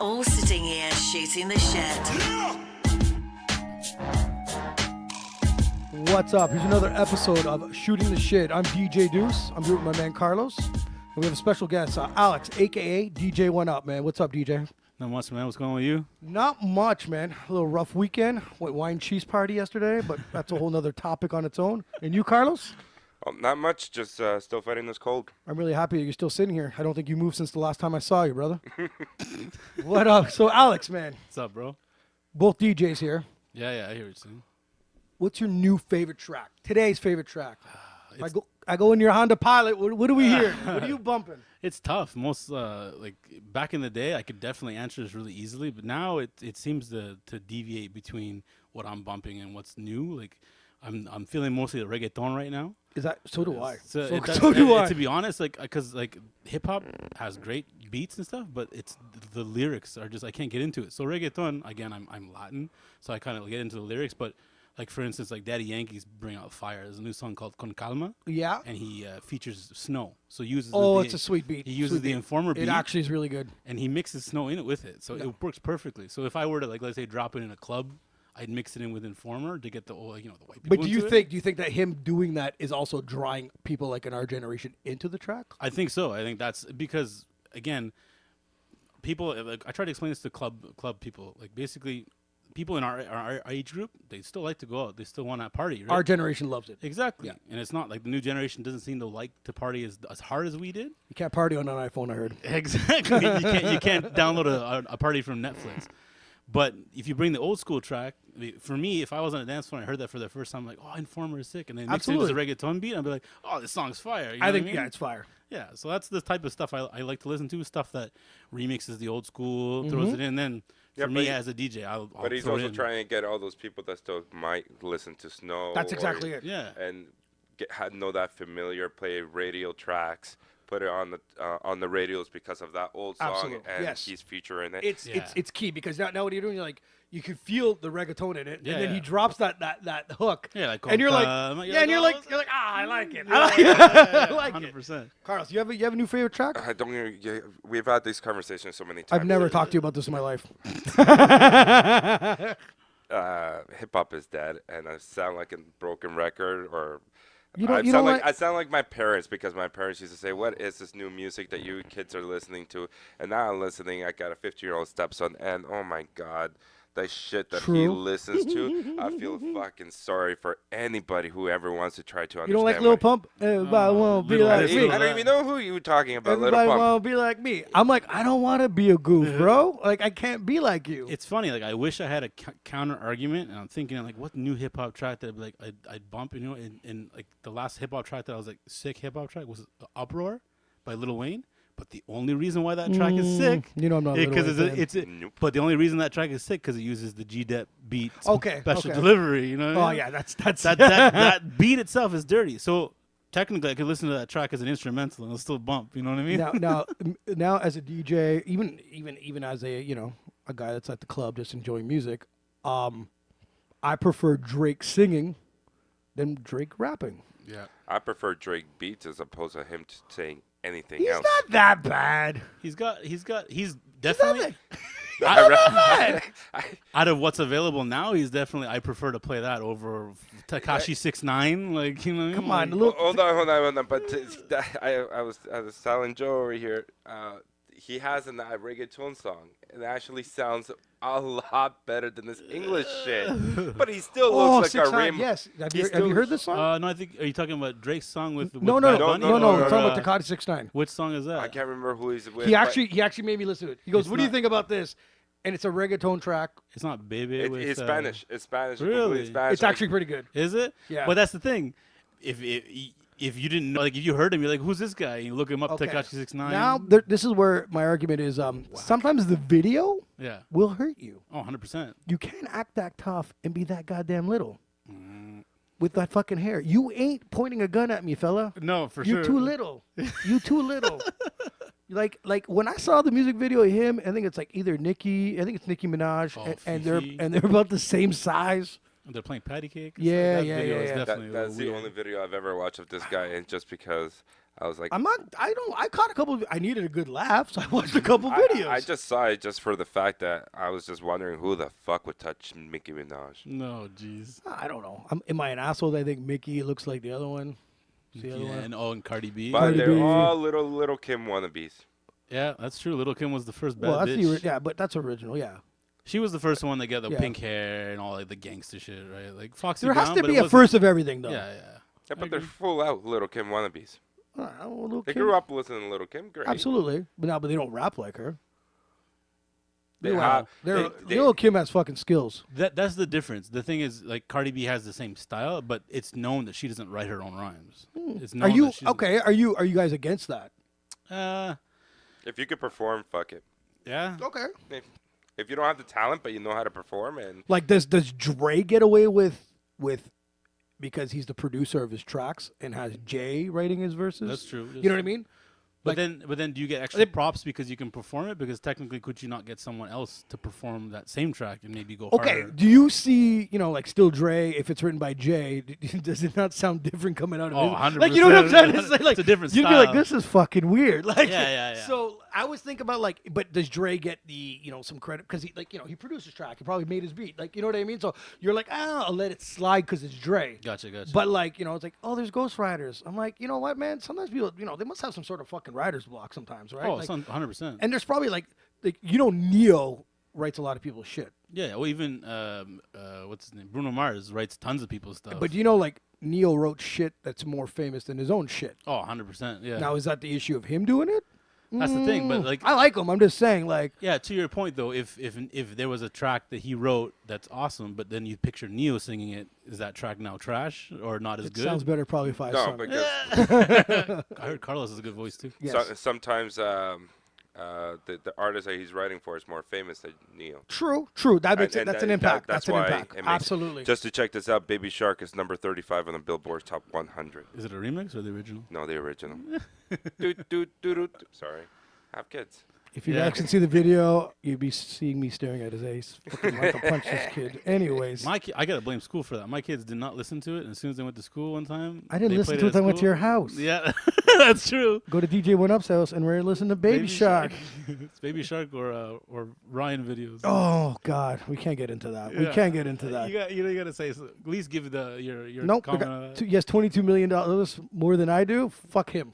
all sitting here shooting the shit. What's up? Here's another episode of Shooting the Shit. I'm DJ Duss. I'm here with my man Carlos. And we have a special guest, Alex, a.k.a. DJ One Up, man. What's up, DJ? Not much, man. What's going on with you? Not much, man. A little rough weekend. Went wine cheese party yesterday, but that's a whole nother topic on its own. And you, Carlos? Oh, not much. Just still fighting this cold. I'm really happy that you're still sitting here. I don't think you moved since the last time I saw you, brother. What up? So, Alex, man. What's up, bro? Both DJs here. Yeah, I hear what you're saying. What's your new favorite track? Today's favorite track? I go in your Honda Pilot. What do we hear? What are you bumping? It's tough. Most like back in the day, I could definitely answer this really easily, but now it seems to deviate between what I'm bumping and what's new. Like I'm feeling mostly the reggaeton right now. Is that so? Do I? So do I. To be honest, because hip hop has great beats and stuff, but it's the lyrics are just I can't get into it. So reggaeton, again, I'm Latin, so I kind of get into the lyrics, but. Like, for instance, like Daddy Yankee's Bring Out Fire. There's a new song called Con Calma. Yeah. And he features Snow. So uses it's a sweet beat. He uses the Informer beat. It actually is really good. And he mixes Snow in it with it. So it works perfectly. So if I were to, like, let's say, drop it in a club, I'd mix it in with Informer to get the white people But do you into think that him doing that is also drawing people like in our generation into the track? I think so. I think that's because, again, people, like, I try to explain this to club people. Like, basically, people in our age group, they still like to go out. They still want to party, right? Our generation loves it. Exactly. Yeah. And it's not like the new generation doesn't seem to like to party as hard as we did. You can't party on an iPhone, I heard. Exactly. you can't download a party from Netflix. But if you bring the old school track, for me, if I was on a dance floor and I heard that for the first time, I'm like, oh, Informer is sick. And then mix it with a reggaeton beat, I'd be like, oh, this song's fire. You know I think, what I mean? yeah, it's fire. Yeah, so that's the type of stuff I like to listen to, stuff that remixes the old school, throws it in. Then for me as a DJ, I'll But he's throw also it in. trying to get all those people that still might listen to Snow. That's exactly it. Yeah. And know that familiar, play radio tracks, put it on the radios because of that old song. Absolutely. And Yes. he's featuring it. It's key because now what you're doing, you're like, you can feel the reggaeton in it, Yeah, and then yeah. he drops that hook. Yeah, like and you're like, yeah, and you're like, I like it. I like it. 100%. Carlos, you have a new favorite track? I don't even, we've had these conversations so many times. I've never talked to you about this in my life. Hip hop is dead, and I sound like a broken record, or I sound like my parents, because my parents used to say, "What is this new music that you kids are listening to?" And now I'm listening. I got a 15-year-old stepson, and oh my God, the shit that he listens to, I feel fucking sorry for anybody who ever wants to try to understand. You don't like Lil Pump? Everybody won't be like me. I don't even know who you were talking about. Everybody Lil Pump. won't be like me. I'm like, I don't want to be a goof, bro. Like, I can't be like you. It's funny. Like, I wish I had a counter argument, and I'm thinking, like, what new hip hop track that I'd be like, I'd bump, you know? And like the last hip hop track that I was like, sick hip hop track was Uproar by Lil Wayne. But the only reason why that track is sick, you know, I'm not because Nope. But the only reason that track is sick because it uses the G-Dep beat special okay. delivery. You know? What I mean? Yeah, that's that beat itself is dirty. So technically, I could listen to that track as an instrumental and it'll still bump. You know what I mean? now as a DJ, even as a a guy that's at the club just enjoying music, I prefer Drake singing than Drake rapping. Yeah. I prefer Drake beats as opposed to him saying anything He's else. not that bad. He's definitely out of what's available now. He's definitely. I prefer to play that over Tekashi 6ix9ine. Like, you know. Come on, like, look. Hold on. But I was telling Joe over here. He has a reggaeton song. It actually sounds a lot better than this English shit. But he still looks like a 6ix9ine, rainbow. yes. Have you heard this song? No, I think. Are you talking about Drake's song with? No. Bad Bunny? I'm talking about Tekashi 6ix9ine. Which song is that? I can't remember who he's with. He actually made me listen to it. He goes, It's "What do you not- think about this?" And it's a reggaeton track. It's not Baby. It's Spanish. It's Spanish. Really? Completely Spanish. It's actually pretty good. Is it? Yeah. But that's the thing. If you didn't know, like, if you heard him, you're like, who's this guy? And you look him up, Okay. Tekashi 6ix9ine. Now, this is where my argument is. Sometimes the video Yeah. will hurt you. Oh, 100%. You can't act that tough and be that goddamn little with that fucking hair. You ain't pointing a gun at me, fella. No, for sure. You're too little. You too little. Like when I saw the music video of him, I think it's like either Nicki Minaj, Oh, and Fifi. they're about the same size. They're playing patty cake. Yeah, that yeah, video yeah, is yeah. definitely a That's little the weird. only video I've ever watched of this guy, and just because I was like, I caught a couple I needed a good laugh, so I watched a couple videos. I just saw it just for the fact that I was just wondering who the fuck would touch Nicki Minaj. No, jeez. I don't know. Am I an asshole? I think Mickey looks like the other one. See the other one? And Cardi B. But Cardi they're B. all little Kim wannabes. Yeah, that's true. Little Kim was the first bad Well, that's bitch. yeah, but that's original. Yeah. She was the first one that got the Yeah. pink hair and all like the gangster shit, right? Like Foxy There Brown. has to but be it a wasn't- first of everything, though. Yeah, yeah. Yeah, but I they're agree. full out little Kim wannabes. Little They Kim- grew up listening to Little Kim. Great. Absolutely, but they don't rap like her. They have, They're, they- Lil Kim has fucking skills. That's the difference. The thing is, like Cardi B has the same style, but it's known that she doesn't write her own rhymes. It's known Are you that she doesn't- okay? Are you guys against that? if you could perform, fuck it. Yeah. Okay. If you don't have the talent, but you know how to perform, and Like, does Dre get away with because he's the producer of his tracks and has Jay writing his verses? That's true. You know what I mean? But then, do you get extra props because you can perform it? Because technically, could you not get someone else to perform that same track and maybe go Okay. harder? Do you see, like Still Dre, if it's written by Jay, does it not sound different coming out of Oh, his? 100%. Like, you know what I'm trying to say? Like, It's a different you'd be like, style. this is fucking weird. Like, Yeah. So I was thinking about but does Dre get the, some credit because he he produced his track, he probably made his beat, like, you know what I mean? So you're like, I'll let it slide because it's Dre. Gotcha. But like, it's like, oh, there's ghostwriters. I'm like, you know what, man? Sometimes people, they must have some sort of fucking writer's block sometimes, right? Oh, Like, 100%. and there's probably like Neo writes a lot of people's shit. Yeah. Well, even what's his name? Bruno Mars writes tons of people's stuff. But like Neo wrote shit that's more famous than his own shit. Oh, 100%. Yeah. Now, is that the issue of him doing it? That's the thing. But like, I like him. I'm just saying, like, yeah, to your point though, if there was a track that he wrote that's awesome, but then you picture Neo singing it, is that track now trash or not as it good? sounds better probably if I no, sung it. because I heard Carlos has a good voice too. Yes. sometimes the artist that he's writing for is more famous than Neo. True. That makes And that's an that- impact. that's That's an why impact. it makes- Absolutely. Just to check this out, Baby Shark is number 35 on the Billboard Top 100. Is it a remix or the original? No, the original. Doot. Sorry. Have kids. If you Yeah. guys can see the video, you'd be seeing me staring at his ace. Fucking like to punch this kid. Anyways, I gotta blame school for that. My kids did not listen to it, and as soon as they went to school one time, I didn't they listen played to it. at I went to school. your house. Yeah, that's true. Go to DJ One Up's house and we're listening to Baby Shark. It's Baby Shark or Ryan videos. Oh God, we can't get into that. We Yeah. can't get into that. You gotta say so, at least give your Nope. comment on that. Yes, $22 million more than I do. Fuck him.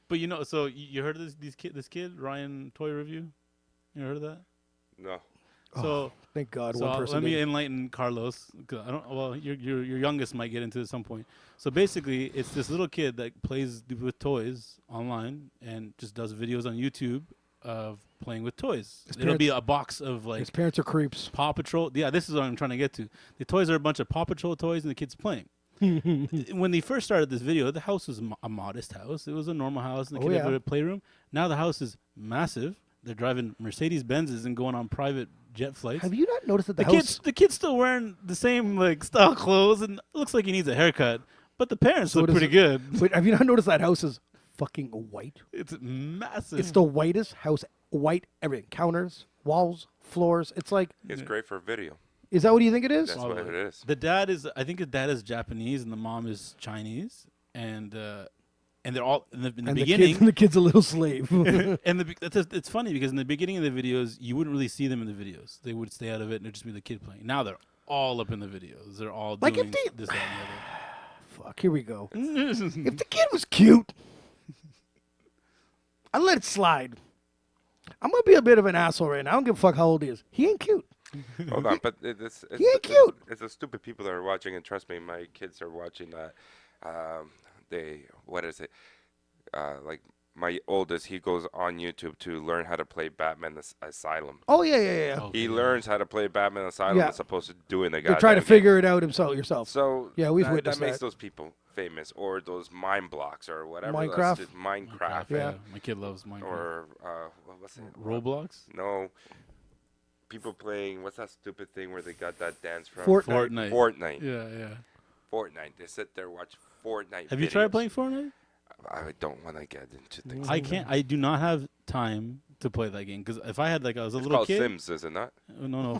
But so you heard of this kid Ryan Toy Review? You heard of that? No. So Thank God, so one person. let me did. enlighten Carlos. 'Cause I don't. Well, your youngest might get into it at some point. So basically, it's this little kid that plays with toys online and just does videos on YouTube of playing with toys. It'll be a box of like His parents are creeps. Paw Patrol. Yeah, this is what I'm trying to get to. The toys are a bunch of Paw Patrol toys, and the kids playing. When they first started this video, the house was a modest house. It was a normal house, and the kid had a playroom. Now the house is massive. They're driving Mercedes Benzes and going on private jet flights. Have you not noticed that the Kid's still wearing the same like style clothes, and it looks like he needs a haircut. But the parents look pretty good. But have you not noticed that house is fucking white? It's massive. It's the whitest house. White, everything. Counters, walls, floors. It's like, It's great for video. is that what you think it is? That's what it is. The dad is, I think the dad is Japanese and the mom is Chinese, and they're all in the beginning. The kid's a little slave. And it's funny because in the beginning of the videos, you wouldn't really see them in the videos. They would stay out of it, and it'd just be the kid playing. Now they're all up in the videos. They're all Like doing if this, that, and Fuck, here we go. the other. If the kid was cute, I'd let it slide. I'm going to be a bit of an asshole right now. I don't give a fuck how old he is. He ain't cute. Hold on, but it's He ain't cute. It's the stupid people that are watching, and trust me, my kids are watching that. What is it? Like my oldest, he goes on YouTube to learn how to play Batman Asylum. Oh, yeah. Oh, He yeah. learns how to play Batman Asylum Yeah. as opposed to doing the You're goddamn trying to game. figure it out yourself. So Yeah, we've that witnessed makes that. those people famous, or those mind blocks, or whatever. Minecraft? That's just Minecraft. Yeah. My kid loves Minecraft. Or what's it? Roblox. No. People playing, what's that stupid thing where they got that dance from? Fortnite. Fortnite. Yeah. Fortnite. They sit there watch Fortnite. Have you tried playing Fortnite? I don't want to get into things. I can't. I do not have time to play that game because if I was a It's little called kid. Sims, is it not? No.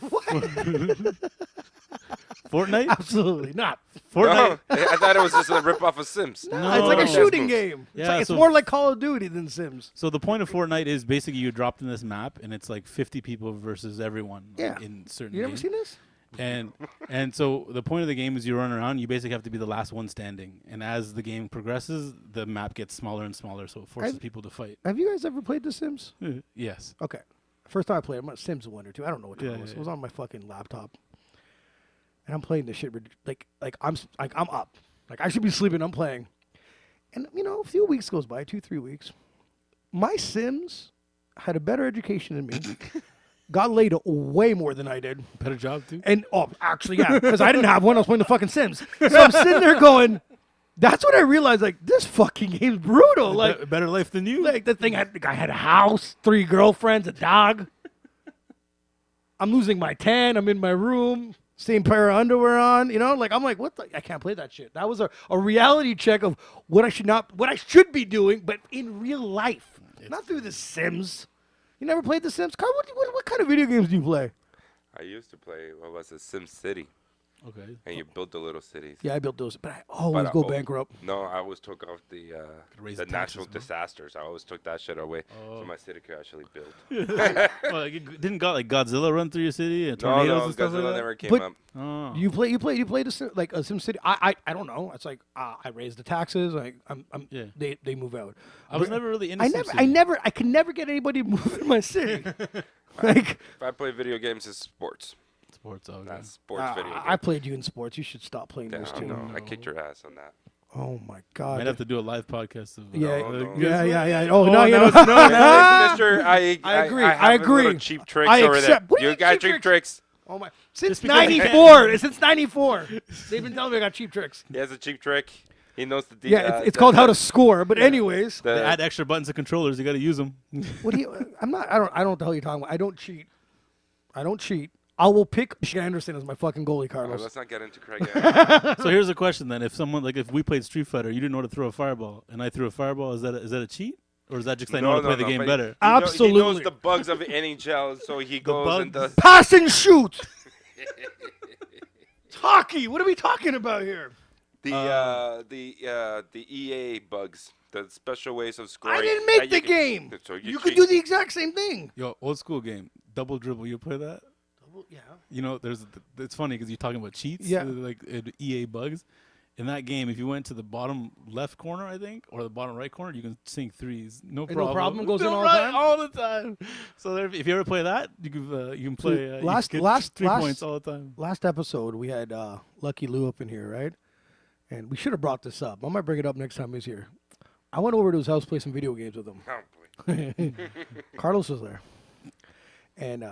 Fortnite? Absolutely not. Fortnite. No, I thought it was just a rip off of Sims. No, it's like a shooting game. Yeah, It's so- more like Call of Duty than Sims. So the point of Fortnite is basically you dropped in this map, and it's like 50 people versus everyone. Yeah. In certain. You never games. seen this? And so the point of the game is you run around. You basically have to be the last one standing. And as the game progresses, the map gets smaller and smaller, so it forces people to fight. Have you guys ever played The Sims? Yes. Okay. First time I played, I'm on Sims 1 or 2. I don't know what Yeah, it was. yeah, It was on my fucking laptop. And I'm playing this shit like I'm up. Like I should be sleeping, I'm playing. And you know, a few weeks goes by, 2-3 weeks. My Sims had a better education than me. Got laid way more than I did. Better job too. And actually, yeah, because I didn't have one. I was playing the fucking Sims. So I'm sitting there going, that's when I realized, like, this fucking game's brutal. Like, Better life than you. like the guy had a house, 3 girlfriends, a dog. I'm losing my tan. I'm in my room, same pair of underwear on. You know, like I'm like, what? I can't play that shit. That was a reality check of what I should be doing, but in real life, not through the Sims. You never played The Sims? Carl, what kind of video games do you play? I used to play, what was it, Sim City. Okay. And you build the little cities. Yeah, I built those, but I always go bankrupt. No, I always took off the raise the the natural taxes, disasters. I always took that shit away so my city could actually build. Well, didn't Godzilla run through your city and No, tornadoes and stuff Godzilla like that? never came But- up. Oh. You play the Sim, like a SimCity. I don't know. It's like I raise the taxes. Yeah. They move out. I was never really into I could never get anybody to move in my city. Like If I play video games, it's sports. sports. Okay. That's sports video games. I played you in sports. You should stop playing Yeah, those I too. know. I kicked your ass on that. Oh my god. Might have to do a live podcast. Of, Yeah, No. yeah. Oh, no, no, you know. it's not. Mister, I agree, I I have agree. little cheap tricks I over there. accept. What do you You mean got cheap cheap tricks? Oh my! Since because I can't- '94. Since '94. They've been telling me I got cheap tricks. He has a cheap trick. He knows the Yeah, it's called how to score. But anyways, They add extra buttons and controllers. You got to use them. what do you? I don't know what the hell you're talking about. I don't cheat. I will pick Anderson as my fucking goalie, Carlos. Let's not get into Craig. Yet. So here's a question then: if we played Street Fighter, you didn't know how to throw a fireball, and I threw a fireball, is that a cheat, or is that just 'cause I know how to play the game but better? He knows Absolutely. the bugs of NHL, so he goes and does. Pass and shoot. It's hockey. What are we talking about here? The EA bugs, the special ways of scoring. I didn't that make the you can- game. So You could do the exact same thing. Yo, old school game, double dribble. You play that? Yeah. You know, it's funny because you're talking about cheats, Yeah. like EA bugs. In that game, if you went to the bottom left corner, I think, or the bottom right corner, you can sink threes. No And problem. no problem, goes in all the right, time? all the time. So if you ever play that, you can play. You last- can get last- 3 last- points all the time. Last episode, we had Lucky Lou up in here, right? And we should have brought this up. I might bring it up next time he's here. I went over to his house, play some video games with him. Oh, boy. Carlos was there. And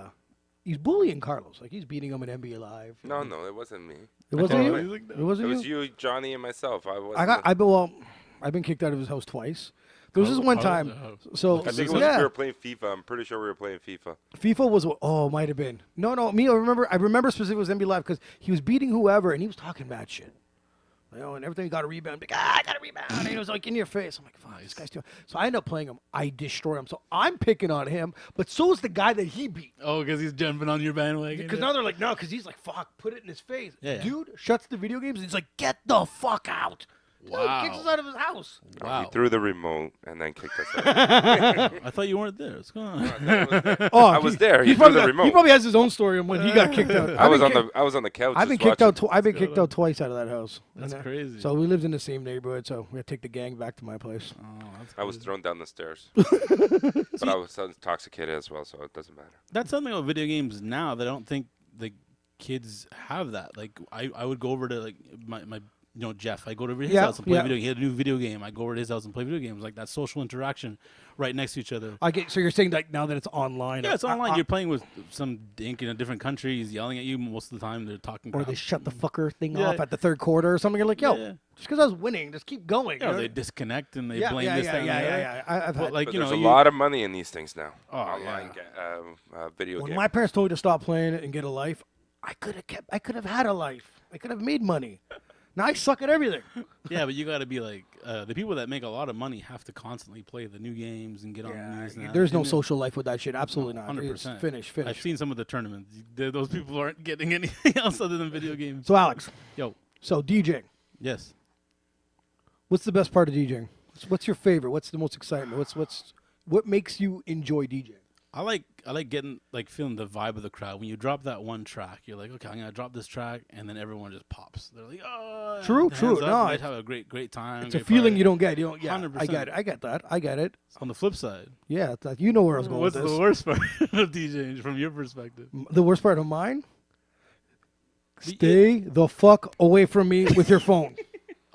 he's bullying Carlos. Like, he's beating him at NBA Live. No, it wasn't me. It wasn't Oh, you? he's like, no. It wasn't It you? was you, Johnny, and myself. I've been kicked out of his house twice. There was this one time. So I think it was yeah, we were playing FIFA. I'm pretty sure we were playing FIFA. FIFA was might have been. No, me. I remember specifically it was NBA Live because he was beating whoever and he was talking bad shit. You know, and everything he got a rebound. Like, I got a rebound. And he was like in your face. I'm like, fuck, this guy's too. So I end up playing him. I destroy him. So I'm picking on him, but so is the guy that he beat. Oh, because he's jumping on your bandwagon. Because now they're like, no, because he's like, fuck, put it in his face. Yeah, yeah. Dude shuts the video games and he's like, get the fuck out. Dude, Wow. kicks us out of his house. Wow. He threw the remote and then kicked us out. I thought you weren't there. What's going on? Oh, I was there. He threw probably the remote. He probably has his own story on when he got kicked out. I was on the couch. I've been just kicked out. watching. I've been kicked out twice out of that house. That's And, crazy. So we lived in the same neighborhood. So we had to take the gang back to my place. Oh, that's I was crazy. thrown down the stairs. But I was intoxicated as well, so it doesn't matter. That's something about video games now that I don't think the kids have that. Like I would go over to like my Jeff. I go to his house and play video. He had a new video game. I go over to his house and play video games. Like that social interaction, right next to each other. I get. So you're saying that now that it's online? Yeah, it's online. You're playing with some dink in a different country. He's yelling at you most of the time. They're talking. or crap. they shut the fucker thing Yeah. off at the third quarter or something. You're like, yo, Yeah. just because I was winning, just keep going. Yeah, you know? they disconnect and they yeah, blame yeah, this, yeah, that, and yeah, the other. yeah, yeah. I've But had. like But you know, there's a lot of money in these things now. Oh, Online video When games. my parents told me to stop playing it and get a life, I could have had a life. I could have made money. Now I suck at everything. Yeah, but you got to be like the people that make a lot of money have to constantly play the new games and get on the news. And There's no and social life with that shit. Absolutely not. 100%. It's finish. I've seen some of the tournaments. Those people aren't getting anything else other than video games. So Alex, Yo, so DJing. yes. What's the best part of DJing? What's your favorite? What's the most exciting? What makes you enjoy DJing? I like getting feeling the vibe of the crowd. When you drop that one track, you're like, okay, I'm gonna drop this track, and then everyone just pops. They're like, oh, True. hands up, No, they have a great time. It's a great feeling party. you don't get. You don't. Yeah, 100%. I get it. I get that. I get it. On the flip side, Yeah, you know where I was going what's with this. the worst part of DJing from your perspective? The worst part of mine? Stay the fuck away from me with your phone.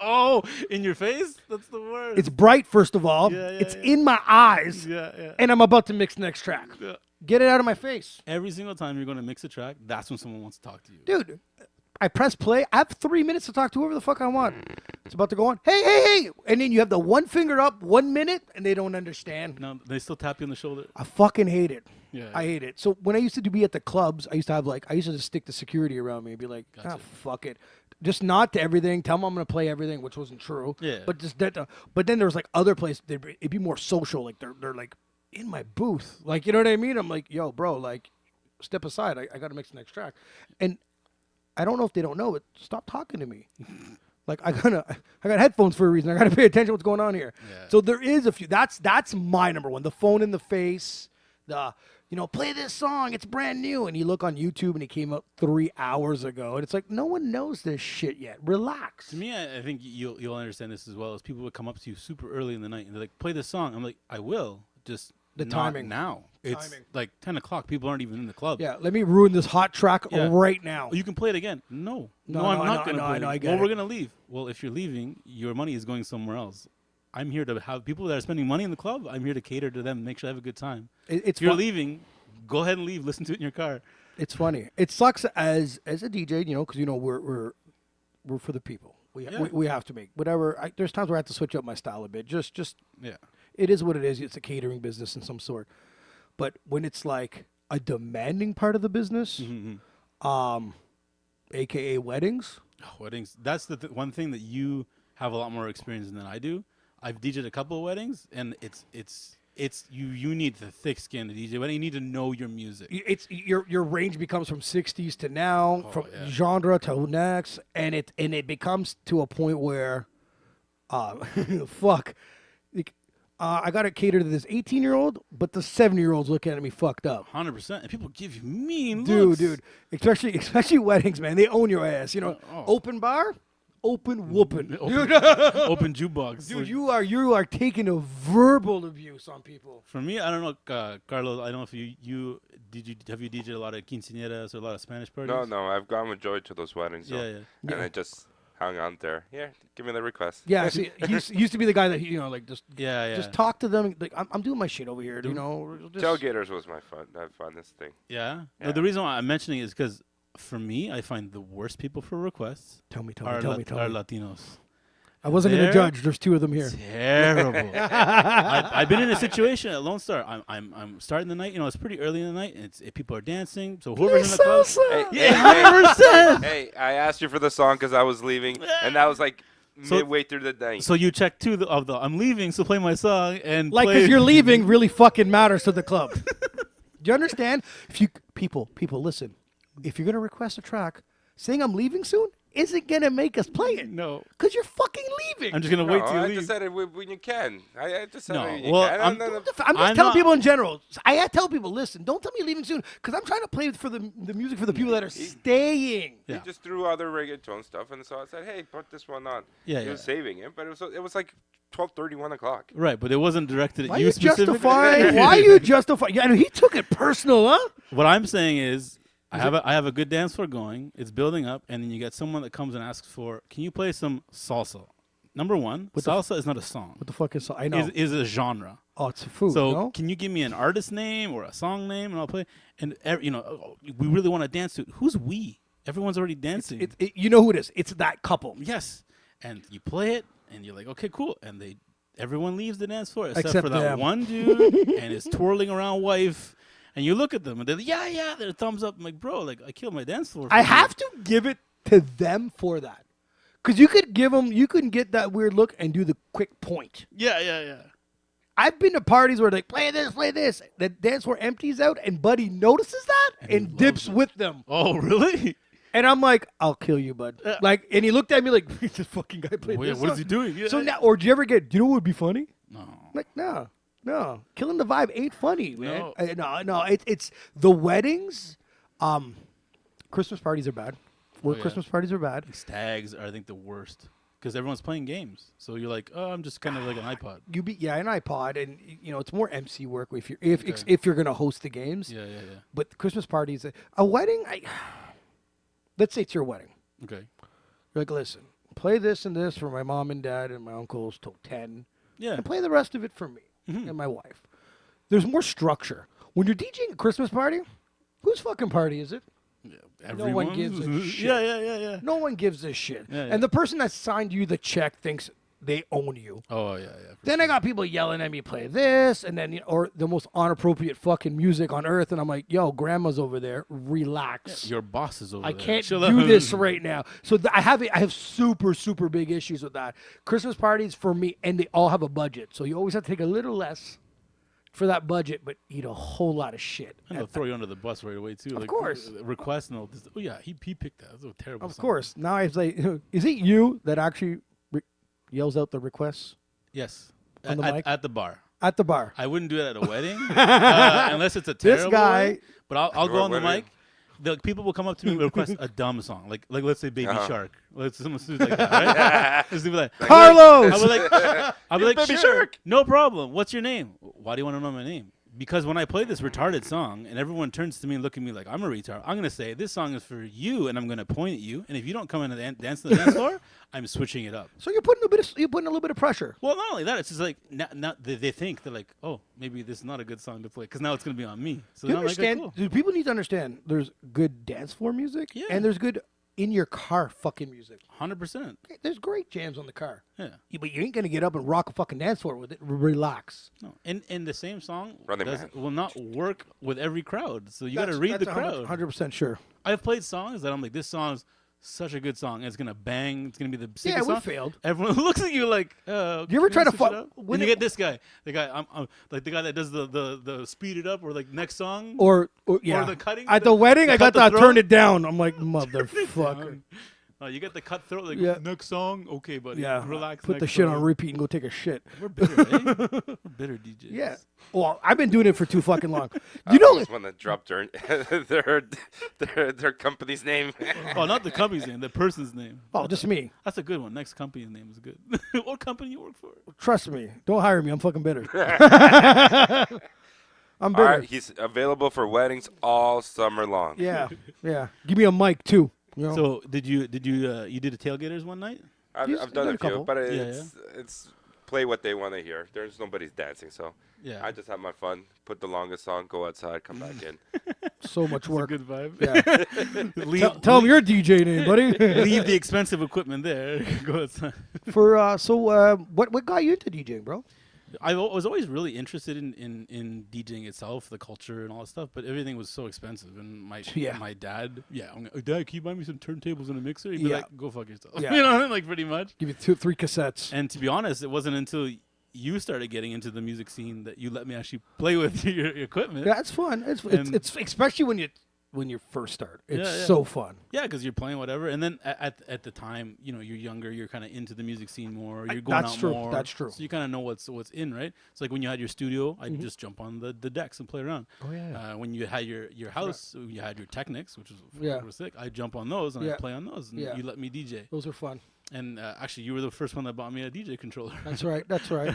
Oh, in your face? That's the worst. It's bright, first of all. Yeah, It's yeah. in my eyes, yeah. and I'm about to mix the next track. Yeah. Get it out of my face. Every single time you're going to mix a track, that's when someone wants to talk to you. Dude, I press play. I have 3 minutes to talk to whoever the fuck I want. It's about to go on. Hey. And then you have the one finger up, 1 minute, and they don't understand. No, they still tap you on the shoulder. I fucking hate it. Yeah. I hate it. So when I used to be at the clubs, I used to just stick the security around me and be like, Gotcha. fuck it. Just nod to everything. Tell them I'm going to play everything, which wasn't true. Yeah. But just that. But then there was like other places. It'd be more social. Like they're like in my booth. Like, you know what I mean? I'm like, yo, bro, like step aside. I got to mix the next track. And I don't know if they don't know, but stop talking to me. Like I got headphones for a reason. I got to pay attention to what's going on here. Yeah. So there is a few. That's my number one. The phone in the face. Play this song. It's brand new. And you look on YouTube and it came up 3 hours ago. And it's like, no one knows this shit yet. Relax. To me, I think you'll understand this as well. As people would come up to you super early in the night and they're like, "Play this song." I'm like, "I will." Just The not timing. now. It's Timing. like 10 o'clock. People aren't even in the club. Yeah, let me ruin this hot track Yeah. right now. Oh, you can play it again. No, No, I'm I not know, going to I play know, I it. get Well, it. we're going to leave. Well, if you're leaving, your money is going somewhere else. I'm here to have people that are spending money in the club. I'm here to cater to them, make sure they have a good time. It's If you're fun- leaving, go ahead and leave. Listen to it in your car. It's funny. It sucks as a DJ, because we're for the people. We have to make whatever. There's times where I have to switch up my style a bit. Just Yeah. it is what it is. It's a catering business in some sort. But when it's like a demanding part of the business, aka weddings, Weddings. That's the one thing that you have a lot more experience in than I do. I've DJed a couple of weddings, and it's you need the thick skin to DJ wedding. You need to know your music. it's your range becomes from 60s to now, from yeah. genre to next, and it becomes to a point where, fuck, I got to cater to this 18-year-old, but the 70-year-olds looking at me fucked up. 100%. And people give you mean looks. Dude, especially weddings, man. They own your ass. Open bar, open whooping. Open jukebox. Dude, you are taking a verbal abuse on people. For me, I don't know, Carlos. I don't know if you have you DJed a lot of quinceañeras or a lot of Spanish parties. No, I've gone with Joy to those weddings. Yeah, so- yeah. And I just hung on there. Yeah, give me the request. Yeah, see, he used to be the guy that Yeah. just talk to them. Like I'm doing my shit over here. Just, Tailgaters was my funnest thing. Yeah. Yeah. No, the reason why I'm mentioning it is because for me, I find the worst people for requests Tell me. are Latinos. I wasn't gonna They're judge. There's two of them here. Terrible. I've been in a situation at Lone Star. I'm starting the night. It's pretty early in the night. And people are dancing. So whoever's in the club. Hey, Yeah, 100%. Hey, I asked you for the song because I was leaving, and that was like So- midway through the night. So you check two of the I'm leaving, so play my song and Like, play. because you're leaving really fucking matters to the club. Do you understand? If you people listen, if you're gonna request a track, saying I'm leaving soon isn't gonna make us play it. No. Because you're fucking leaving. I'm just gonna wait till you I leave. just said it when you can. I just said No, it when you well, can. I'm- I'm just I'm telling not- people in general. I tell people, listen, don't tell me you're leaving soon, because I'm trying to play for the music for the people that are staying. Yeah. He just threw other reggaeton stuff, and so I said, "Hey, put this one on." Yeah, He was saving it, but it was like 12:30, 1 o'clock. Right, but it wasn't directed at Why you you specifically. justifying? Why you justifying? Yeah, he took it personal, huh? What I'm saying is, I have a good dance floor going. It's building up, and then you get someone that comes and asks for, "Can you play some salsa?" Number one, salsa is not a song. What the fuck is? I know. Is a genre. Oh, it's a food. So no? can you give me an artist name or a song name, and I'll play. And we really want to dance to it. Who's we? Everyone's already dancing. You know who it is? It's that couple. Yes, and you play it, and you're like, okay, cool, and everyone leaves the dance floor except Except for that them. one dude and his twirling around wife. And you look at them, and they're like, yeah, their thumbs up. I'm like, bro, I killed my dance floor. I have to give it to them for that. Because you could give them, you can get that weird look and do the quick point. Yeah. I've been to parties where like play this. The dance floor empties out, and Buddy notices that and dips with them. Oh, really? And I'm like, I'll kill you, bud. Like, and he looked at me like, this fucking guy played Well, yeah, this. what song? is he doing? Yeah. So now, or do you ever get? Do you know what would be funny? No. Like, no, killing the vibe ain't funny, man. No. No, it's the weddings. Christmas parties are bad. Christmas parties are bad. Stags are, I think, the worst because everyone's playing games. So you're like, oh, I'm just kind of like an iPod. An iPod, and it's more MC work if you're gonna host the games. Yeah. But Christmas parties, a wedding. Let's say it's your wedding. Okay. You're like, listen, play this and this for my mom and dad and my uncles till 10. Yeah. And play the rest of it for me and my wife. There's more structure. When you're DJing a Christmas party, whose fucking party is it? Yeah, No one gives a shit. Yeah. No one gives a shit. Yeah. And the person that signed you the check thinks they own you. Oh, yeah. Then I got people yelling at me, play this, and then or the most inappropriate fucking music on earth, and I'm like, yo, grandma's over there, relax. Your boss is over I there. can't Chill do out. this right now. So I have super big issues with that. Christmas parties for me, and they all have a budget, so you always have to take a little less for that budget, but eat a whole lot of shit. And they'll throw you under the bus right away too. Of course. Request and they'll just, oh yeah, he picked that. That's a terrible. Of song. course. Now I say, is it you that actually yells out the requests Yes. On the mic? At the bar. at the bar? I wouldn't do it at a wedding unless it's a terrible guy- one. But I'll go on the What- mic. The people will come up to me and request a dumb song, like let's say Baby Shark. Let's someone do like that, right? Let's do like Carlos! I'll be like, Baby sure, Shark. no problem. What's your name? Why do you want to know my name? Because when I play this retarded song and everyone turns to me and look at me like I'm a retard, I'm gonna say this song is for you, and I'm gonna point at you. And if you don't come in and dance to the dance floor, I'm switching it up. So you're putting a little bit of pressure. Well, not only that, it's just like now they think they're like, oh, maybe this is not a good song to play because now it's gonna be on me. So Do you now I'm like, understand? cool. Dude, people need to understand. There's good dance floor music, Yeah. and there's good in your car fucking music. 100%. Okay, there's great jams on the car. Yeah. But you ain't gonna get up and rock a fucking dance floor with it. Relax. No. And the same song Running Man. will not work with every crowd. So you got to read the crowd. 100% sure. I've played songs that I'm like, this song's such a good song. And it's gonna bang. It's gonna be the sickest Yeah, we song. failed. Everyone looks at you like, you You ever try to fuck? fuck- When when you it- get this guy, the guy, I'm like the guy that does the speed it up or like next song. Or yeah. the cutting, At the wedding, I cut got the to throat. turn it down. I'm like, motherfucker. You get the cutthroat like Yeah. next song. Okay, buddy. Yeah. Relax. Put the next shit song. on repeat and go take a shit. We're bitter, eh? We're bitter DJs. Yeah. Well, I've been doing it for too fucking long. You know, just want to drop their their company's name. Oh, not the company's name, the person's name. oh, just me. That's a good one. Next company's name is good. What company you work for? Trust me. Don't hire me. I'm fucking bitter. I'm All bitter. right, he's available for weddings all summer long. Yeah. Yeah. Give me a mic too. You know? So did you did a tailgaters one night? I've He's done done a a few, couple. but Yeah, it's play what they want to hear. There's nobody's dancing, so Yeah. I just have my fun. Put the longest song, go outside, come back in. so much work. Good vibe. Yeah. leave, Tell him your DJ name, buddy. leave the expensive equipment there. Go outside. What got you into DJing, bro? I was always really interested in DJing itself, the culture and all that stuff, but everything was so expensive. And my dad, Dad, can you buy me some turntables and a mixer? He'd be Yeah. like, go fuck yourself. Yeah. You know, like pretty much. Give you 2-3 cassettes. And to be honest, it wasn't until you started getting into the music scene that you let me actually play with your equipment. Yeah, it's fun. And- It's especially when you first start. It's Yeah, yeah. so fun. Yeah, because you're playing whatever, and then at the time, you're younger, you're kind of into the music scene more. You're going That's out true, more. that's true. So you kind of know what's in, right? It's like when you had your studio, I'd just jump on the decks and play around. Oh, yeah. When you had your house, you had your Technics, which was Yeah. sick. I'd jump on those and Yeah. I'd play on those, and Yeah. you let me DJ. Those are fun. And actually, you were the first one that bought me a DJ controller. That's right. That's right.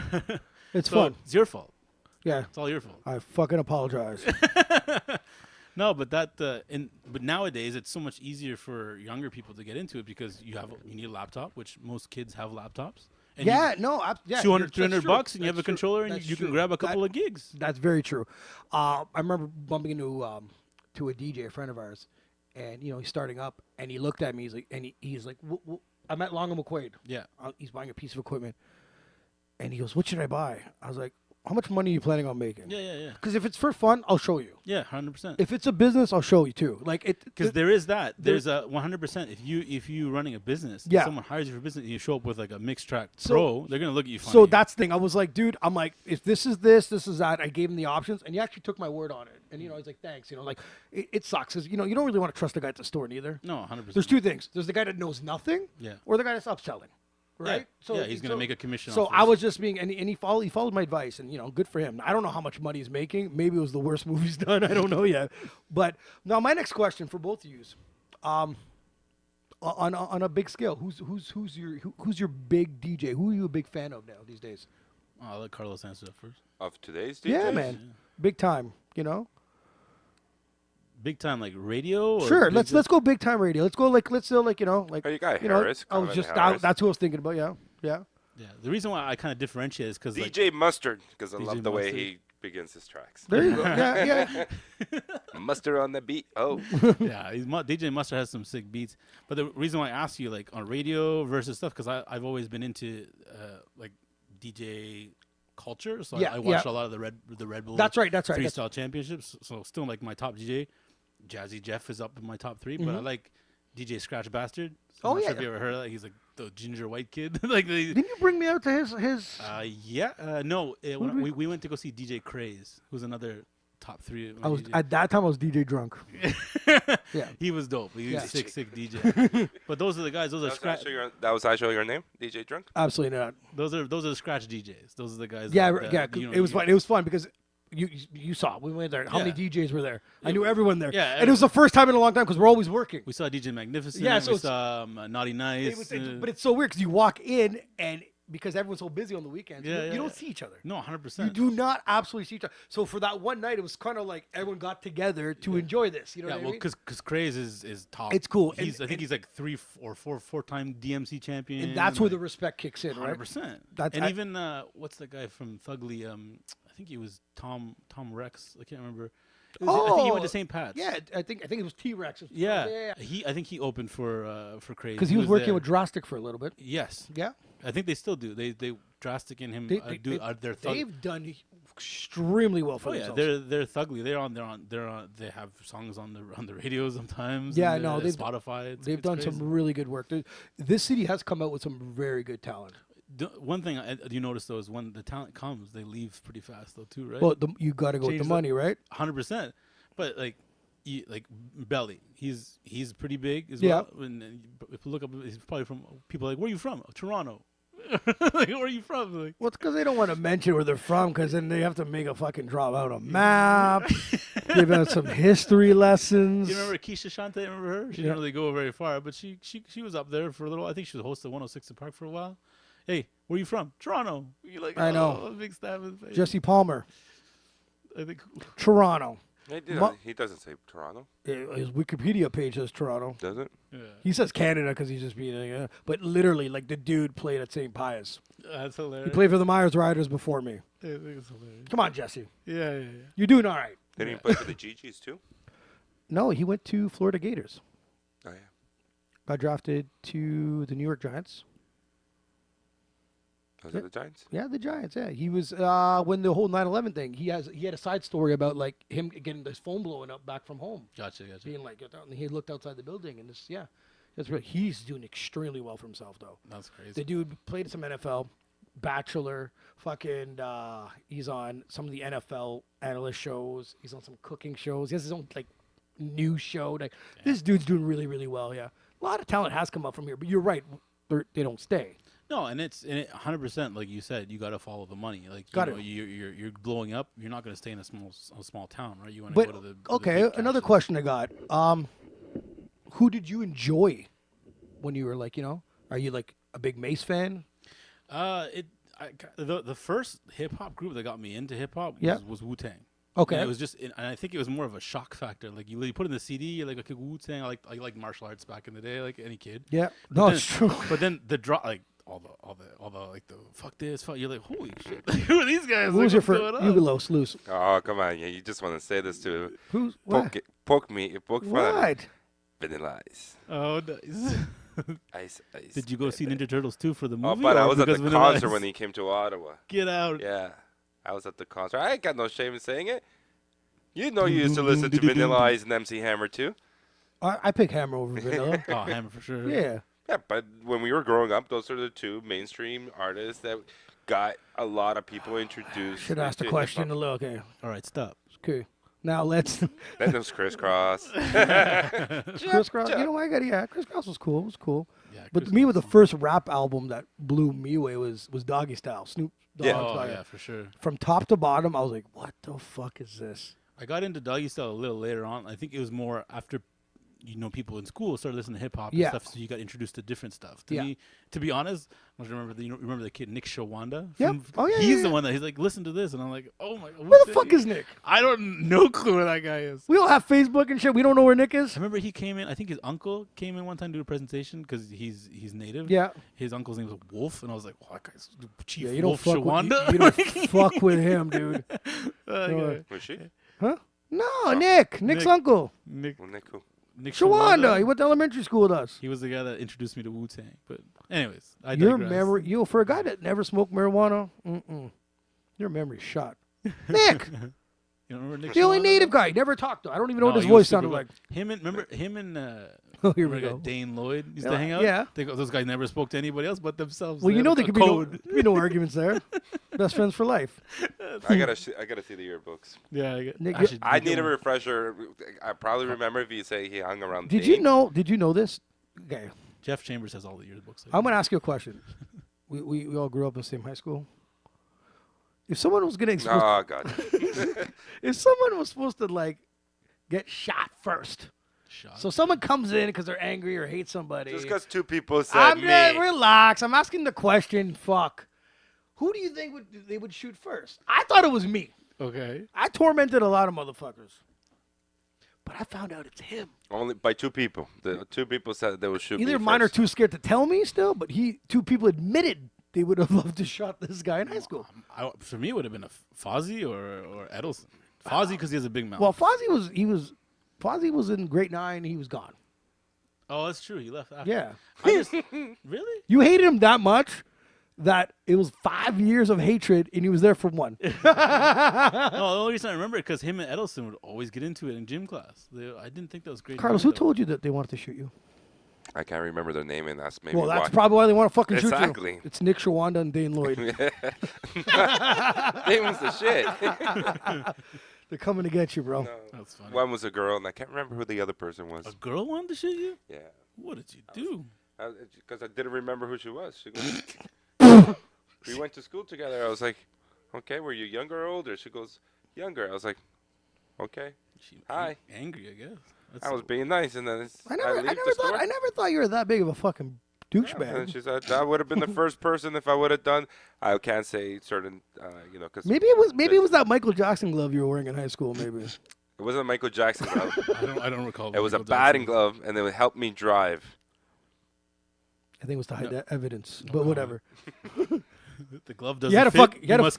It's So fun. it's your fault. Yeah. It's all your fault. I fucking apologize. No, but but nowadays it's so much easier for younger people to get into it because you need a laptop, which most kids have laptops. And yeah. No. Yeah. 200, that's 300 true. bucks, and you have a That's true. controller, and That's you can true. grab a couple of gigs. That's very true. I remember bumping into to a DJ, a friend of ours, and he's starting up, and he looked at me. He's like, I met Longo McQuaid. Yeah. He's buying a piece of equipment, and he goes, "What should I buy?" I was like, how much money are you planning on making? Yeah. Because if it's for fun, I'll show you. Yeah, 100%. If it's a business, I'll show you too. Like it, Because there is that. There's a 100%. If you running a business, Yeah. if someone hires you for business, and you show up with like a mixed track So- pro, they're gonna look at you funny. So that's the thing. I was like, dude, I'm like, if this is this, this is that. I gave him the options, and he actually took my word on it. And he's like, thanks. Like it sucks, because you don't really want to trust the guy at the store neither. no, 100%. There's two things. There's the guy that knows nothing, Yeah. or the guy that's upselling, right? Yeah, he's gonna make a commission. So off I this. was just being, and he followed my advice, and good for him. I don't know how much money he's making. Maybe it was the worst movie he's done. I don't know yet. But now my next question for both of you, on a big scale, who's your big DJ? Who are you a big fan of now these days? Oh, I'll let Carlos answer that first. Of today's DJs? Yeah, man, big time. Big time, like radio. Or Sure, big let's go big time radio. Let's go like Oh, you got Harris. I was Colin just Harris. that's who I was thinking about. Yeah. Yeah, the reason why I kind of differentiate is because like, DJ Mustard, because I DJ love the way Mustard. he begins his tracks. There you go. Yeah. Mustard on the beat. Oh, yeah, DJ Mustard has some sick beats. But the reason why I ask you like on radio versus stuff, because I've always been into like DJ culture, so Yeah, I watched yeah. a lot of the Red Bull. That's right. Freestyle championships. So still like my top DJ, Jazzy Jeff is up in my top 3. But I like DJ Scratch Bastard. So Oh, I'm not sure yeah. if you ever heard of that. He's like the ginger white kid. like Didn't you bring me out to his? no. When did we went to go see DJ Craze, who's another top 3. I was at that time. I was DJ drunk. Yeah. He was dope. He was Yeah. a sick DJ. But those are the guys. Those are scratch. that was actually your name, DJ Drunk. Absolutely not. Those are the scratch DJs. Those are the guys. Yeah, that, yeah. you know, It was you- fun. It was fun because you saw it. We went there. How many DJs were there? I knew everyone there. Yeah, and it was the first time in a long time because we're always working. We saw DJ Magnificent. Yeah, so we it's- saw Naughty Nice. But it's so weird because you walk in and because everyone's so busy on the weekends, Yeah, you yeah, don't yeah. see each other. no, You 100%. do not absolutely see each other. So for that one night, it was kind of like everyone got together to enjoy this. You know Yeah, what I well, mean? because Craze is top. It's cool. I think And- he's like 3 or 4-time DMC champion. And that's where the like, respect kicks in, right? 100%. That's- and I- even what's the guy from Thugly? I think he was Tom Rex. I can't remember. I think he went to St. Pat's. Yeah, I think it was T-Rex. Yeah. I think he opened for Craze Because he was working there. with Drastic for a little bit. Yes, Yeah. I think they still do. They Drastic and him their thug. They've done extremely well for Oh yeah, themselves. they're Thugly. They're on. They have songs on the radio sometimes. Yeah, and, no, they've- Spotify. They've done crazy. some really good work. This city has come out with some very good talent. One thing you notice though is when the talent comes, they leave pretty fast though too, right? Well, you got to go with Change the the- money, right? 100%. But like Belly, he's pretty big as Yeah. well. And if you look up, he's probably from people like, where are you from? Toronto. Like, where are you from? Like, Well, it's because they don't want to mention where they're from, because then they have to make a fucking drop out a map, give out some history lessons. you remember Keisha Shante? Remember her? She Yeah. didn't really go very far, but she was up there for a little. I think she was host of 106 in Park for a while. Hey, where you from? Toronto. You're like, I know. a big stab in the face. Jesse Palmer, I think. Toronto. He doesn't say Toronto, His Wikipedia page says Toronto. does it? Yeah, He says Canada because he's just being, but literally, like the dude played at St. Pius. that's hilarious. He played for the Myers Riders before me. I think it's hilarious. Come on, Jesse, Yeah. you're doing all right. Did he play for the GGs too? No, he went to Florida Gators. Oh yeah. Got drafted to the New York Giants. Was it the Giants? Yeah, the Giants. Yeah, he was when the whole 9/11 thing. He had a side story about like him getting his phone blowing up back from home, Gotcha. being like, and he looked outside the building, and that's really, he's doing extremely well for himself though. That's crazy. The dude played some NFL, Bachelor, fucking. He's on some of the NFL analyst shows. He's on some cooking shows. He has his own like news show. Like this dude's doing really, really well. Yeah, a lot of talent has come up from here, but you're right. They don't stay. No, and it's 100%. Like you said, you got to follow the money. Like you're blowing up. You're not going to stay in a small town, right? You want to But go to the okay, big another catches. question I got. Who did you enjoy when you were like, are you like a big Mace fan? The first hip hop group that got me into hip hop Yeah. was Wu Tang. Okay. And it was just, and I think it was more of a shock factor. Like you put in the CD, you're like, okay, Wu Tang. I like martial arts back in the day, like any kid. Yeah. But No, then- it's true. But then the drop, like all the like the fuck this, fuck. You're like, holy shit, like, who are these guys? Who Like, was your what's first? going on? You loose, loose. Oh come on, yeah! You just want to say this to Who's what? poke fun. What? Vanilla Ice. Oh, nice. Ice. Did you go see Ninja Turtles 2 for the movie? Oh, but I or was at because the Vanilla concert Ice? when he came to Ottawa. Get out. Yeah. I was at the concert. I ain't got no shame in saying it. You know you used to listen to Vanilla Ice and MC Hammer too. I pick Hammer over Vanilla. Oh, Hammer for sure. Yeah. Yeah, but when we were growing up, those are the two mainstream artists that got a lot of people introduced. Should ask the into question hip-hop. a little. Okay. All right, stop. Okay. Now let's. Then there was Crisscross. Crisscross. You know, Crisscross was cool. It was cool. Yeah, But to me, with the first rap album that blew me away was Doggy Style. Snoop Dogg. Yeah. Oh, Style. yeah, for sure. From top to bottom, I was like, what the fuck is this? I got into Doggy Style a little later on. I think it was more after, people in school started listening to hip hop and Yeah. stuff, so you got introduced to different stuff. To Yeah. me, to be honest, I remember remember the kid Nick Shawanda? Yep. Oh, yeah, He's yeah, the yeah. one that he's like, listen to this, and I'm like, oh my. Where the fuck is Nick? I don't no clue where that guy is. We all have Facebook and shit. We don't know where Nick is. I remember he came in. I think his uncle came in one time to do a presentation because he's native. Yeah. His uncle's name was Wolf, and I was like, "Wow, that guy's Chief Yeah, you don't Wolf fuck Shawanda." with you don't fuck with him, dude. Okay. Was she? Huh? No, Nick's Nick. uncle. Nick Well, Nick who? Shawanda. He went to elementary school with us. He was the guy that introduced me to Wu Tang. But anyways, I Your digress. memory, for a guy that never smoked marijuana, your memory's shot. Nick, You don't remember Nick the only Shawanda? native guy. Never talked to. I don't even know No, what his he was voice super sounded good. like. Him and remember him and Oh, here we remember go. Dane Lloyd used Yeah, to hang out. yeah. Those guys never spoke to anybody else but themselves. Well, you know there had could a be code. no arguments there. Best friends for life. I gotta see the yearbooks. Yeah, Nick, I need a refresher. I probably remember if you say he hung around. Did Dane. you know this? Okay, Jeff Chambers has all the yearbooks. I'm gonna ask you a question. We all grew up in the same high school. If someone was gonna Oh God. if someone was supposed to like get shot first, Shot. so someone comes in because they're angry or hate somebody. Just because two people said I'm me. just relax. I'm asking the question. Fuck. Who do you think they would shoot first? I thought it was me. Okay. I tormented a lot of motherfuckers, but I found out it's him. Only by two people. The two people said they would shoot Either me mine are first. too scared to tell me still, but two people admitted they would have loved to shot this guy in high school. For me, it would have been a Fozzie or Edelson. Fozzie because he has a big mouth. Well, Fozzie was in grade 9. He was gone. Oh, that's true. He left after. Yeah. I just, really? You hated him that much that it was 5 years of hatred, and he was there for 1. No, the only reason I remember it because him and Edelson would always get into it in gym class. I didn't think that was great. Carlos, who told you that they wanted to shoot you? I can't remember their name, and that's maybe Well, that's why. probably why they want to fucking shoot Exactly. you. It's Nick Shawanda and Dane Lloyd. Name was the shit. They're coming to get you, bro. No. That's funny. One was a girl, and I can't remember who the other person was. A girl wanted to shoot you? Yeah, What did you do? because I didn't remember who she was. She goes, we went to school together. I was like, okay, were you younger or older? She goes, younger. I was like, okay. She Hi. Angry, I guess. That's I was being nice, and then I leave never the store. thought you were that big of a fucking And douchebag. she said that would have been the first person if I would have done. I can't say certain, because Maybe it was that Michael Jackson glove you were wearing in high school. Maybe. it wasn't a Michael Jackson glove. I don't recall. It was a Michael batting Jackson. glove, and it would help me drive. I think it was to hide No. that evidence, but whatever. The glove doesn't You had to fit. fuck- you You had to must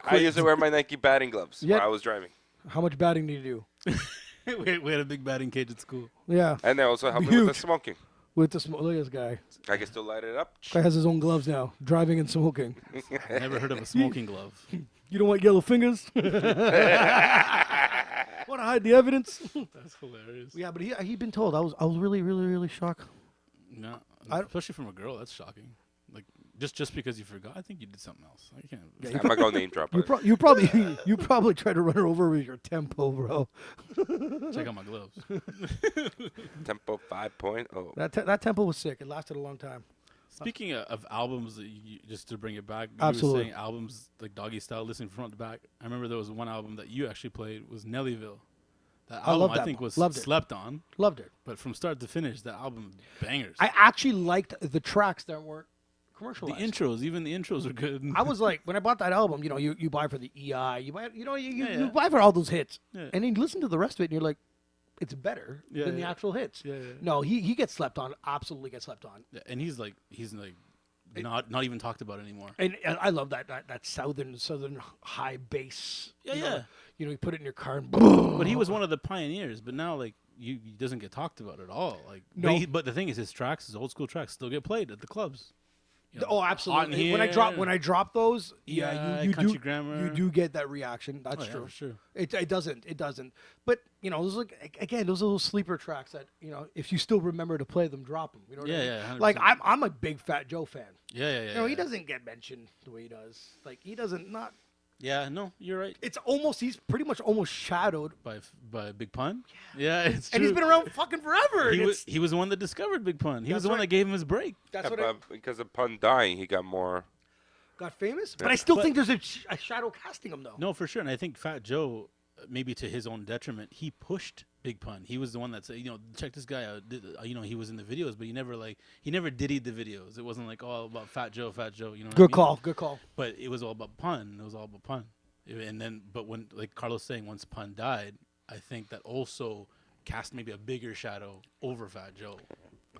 I used to wear my Nike batting gloves Yeah. while I was driving, How much batting did you do? we had a big batting cage at school. Yeah, and they also helped me with the Huge. smoking. with the look at this guy. I can still light it up. Guy has his own gloves now, driving and smoking. Never heard of a smoking glove. You don't want yellow fingers? Want to hide the evidence? That's hilarious. Yeah, but he'd been told. I was really, really, really shocked. No, I- especially from a girl, that's shocking. Like just because you forgot, I think you did something else. I can't. Yeah, I'm not going to name drop. You probably tried to run her over with your tempo, bro. Check out my gloves. Tempo 5.0. That tempo was sick. It lasted a long time. Speaking of albums, that just to bring it back, you Absolutely. were saying albums like Doggy Style, listening from front to back. I remember there was one album that you actually played was Nellyville. That I album love I that think one. was Loved it. slept on, Loved it. but from start to finish, that album bangers. I actually liked the tracks that weren't the commercialized. intros, even the intros are good. I was like, when I bought that album, you buy for the EI, you buy, you Yeah. buy for all those hits, Yeah. and then you listen to the rest of it, and you're like, it's better Yeah, than the yeah. actual hits. Yeah, yeah. No, he gets slept on. Absolutely gets slept on. Yeah, and he's like not even talked about anymore. And I love that southern high bass. Yeah, you know, yeah. You put it in your car and But he was one of the pioneers. But now, like, he doesn't get talked about at all. Like, No. but the thing is, his tracks, his old school tracks, still get played at the clubs. you know, Oh, hot in absolutely. here. When I drop those, Yeah, you country do grammar. you do get that reaction. That's Oh, yeah, true. for sure. It doesn't. But those again, those little sleeper tracks that if you still remember to play them, drop them. You know what I mean? Yeah, 100%. Like I'm a big Fat Joe fan. Yeah. He doesn't get mentioned the way he does. Like he doesn't not. Yeah, no, you're right. He's pretty much almost shadowed. By Big Pun. Yeah, it's true. And he's been around fucking forever. He was the one that discovered Big Pun. He was the one right. that gave him his break. That's Yeah, what I but because of Pun dying, he got more. got famous. But I still think there's a shadow casting him though. No, for sure. And I think Fat Joe, maybe to his own detriment, he pushed Big Pun. He was the one that said, check this guy out. He was in the videos, but he never diddied the videos. It wasn't like all about Fat Joe. You know. Good call. Good call. But it was all about Pun. It was all about Pun. And then, but when, like Carlos saying, once Pun died, I think that also cast maybe a bigger shadow over Fat Joe.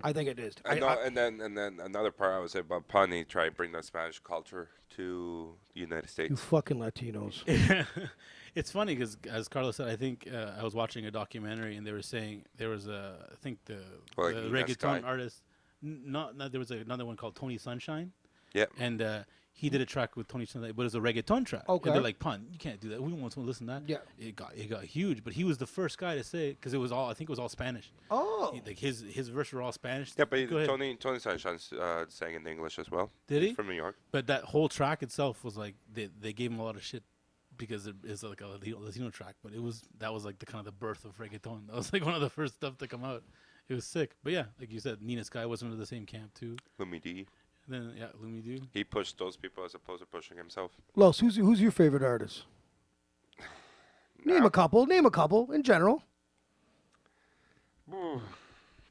I think it is. And then another part I would say about Pun, he tried to bring the Spanish culture to the United States. You fucking Latinos. It's funny because, as Carlos said, I think I was watching a documentary and they were saying there was the reggaeton artist. There was another one called Tony Sunshine. Yeah. And he did a track with Tony Sunshine, but it was a reggaeton track. Okay. And they're like, Pun, you can't do that. We don't want to listen to that. Yeah. It got huge, but he was the first guy to say it because it was all Spanish. Oh. His verse were all Spanish. Yeah, but Go ahead. Tony Sunshine sang in English as well. Did he? He's from New York. But that whole track itself was like they gave him a lot of shit because it is like a Latino track. But that was like the kind of the birth of reggaeton. That was like one of the first stuff to come out. It was sick. But yeah, like you said, Nina Sky was under the same camp too. Lumi D. Then yeah, Lumi Do. He pushed those people as opposed to pushing himself. Los, who's your favorite artist? Name a couple in general.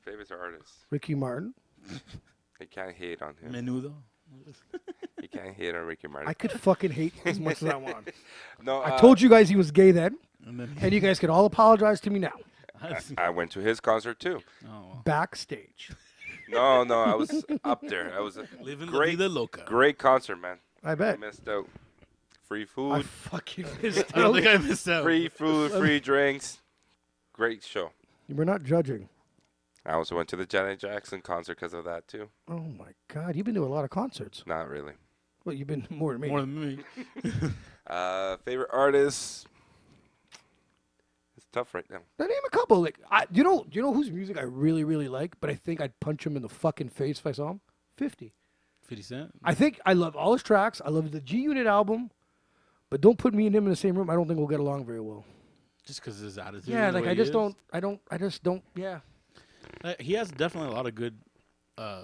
Favorite artist. Ricky Martin. You can't hate on him. Menudo. You can't hate on Ricky Martin. I could fucking hate as much as I want. No, I told you guys he was gay then, And then and you guys could all apologize to me now. I went to his concert too. Oh, Backstage. No, I was up there. I was a living great, la vida loca. great concert, man. I I bet. missed out. Free I food, fucking missed I don't out. think I missed out. free food, free drinks. Great show. We're not judging. I also went to the Janet Jackson concert because of that too. Oh my God, you've been to a lot of concerts. Not really. Well, you've been more than me. More than me. Favorite artist? It's tough right now. Now name a couple. Like, you know whose music I really, really like, but I think I'd punch him in the fucking face if I saw him. 50. 50 Cent. I think I love all his tracks. I love the G Unit album, but don't put me and him in the same room. I don't think we'll get along very well. Just because his attitude. Yeah, the like way I he just is. don't. I just don't. Yeah. He has definitely a lot of good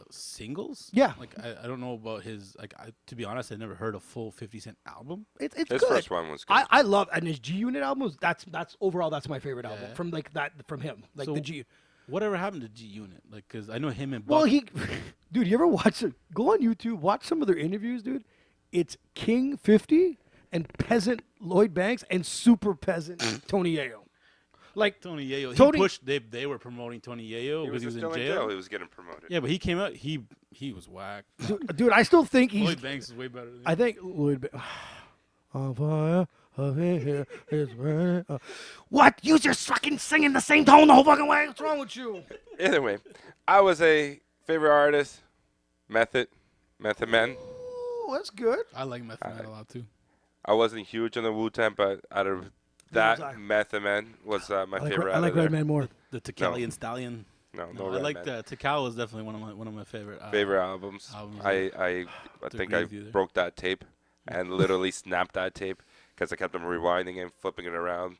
singles. Yeah. Like I don't know about his. Like to be honest, I never heard a full 50 Cent album. It's His good. first one was good. I love, and his G Unit album. That's overall that's my favorite album Yeah. from like that from him. Like So the G. Whatever happened to G Unit? Like, cause I know him and Well, Buck. dude, you ever watch it? Go on YouTube, watch some of their interviews, dude. It's King 50 and Peasant Lloyd Banks and Super Peasant Tony Yayo. Like Tony Yayo. Tony- He pushed. They were promoting Tony Yayo he because was he was still in jail. He was getting promoted. Yeah, but he came out. He was whack. dude, I still think he's. Lloyd Banks is way better. Than I think Lloyd. On fire, here is burning. What? You just fucking singing the same tone the whole fucking way? What's wrong with you? Either way, I was a favorite artist. Method Man. Ooh, that's good. I like Method Man a lot too. I wasn't huge on the Wu-Tang, but out of that, was I. Method Man was my favorite. I out like of there. Redman more. The Tecalian Stallion. No, No, I Red like Man. Tecal was definitely one of my favorite. Favorite albums. I think agree I with you there. broke that tape and literally snapped that tape because I kept on rewinding it, flipping it around,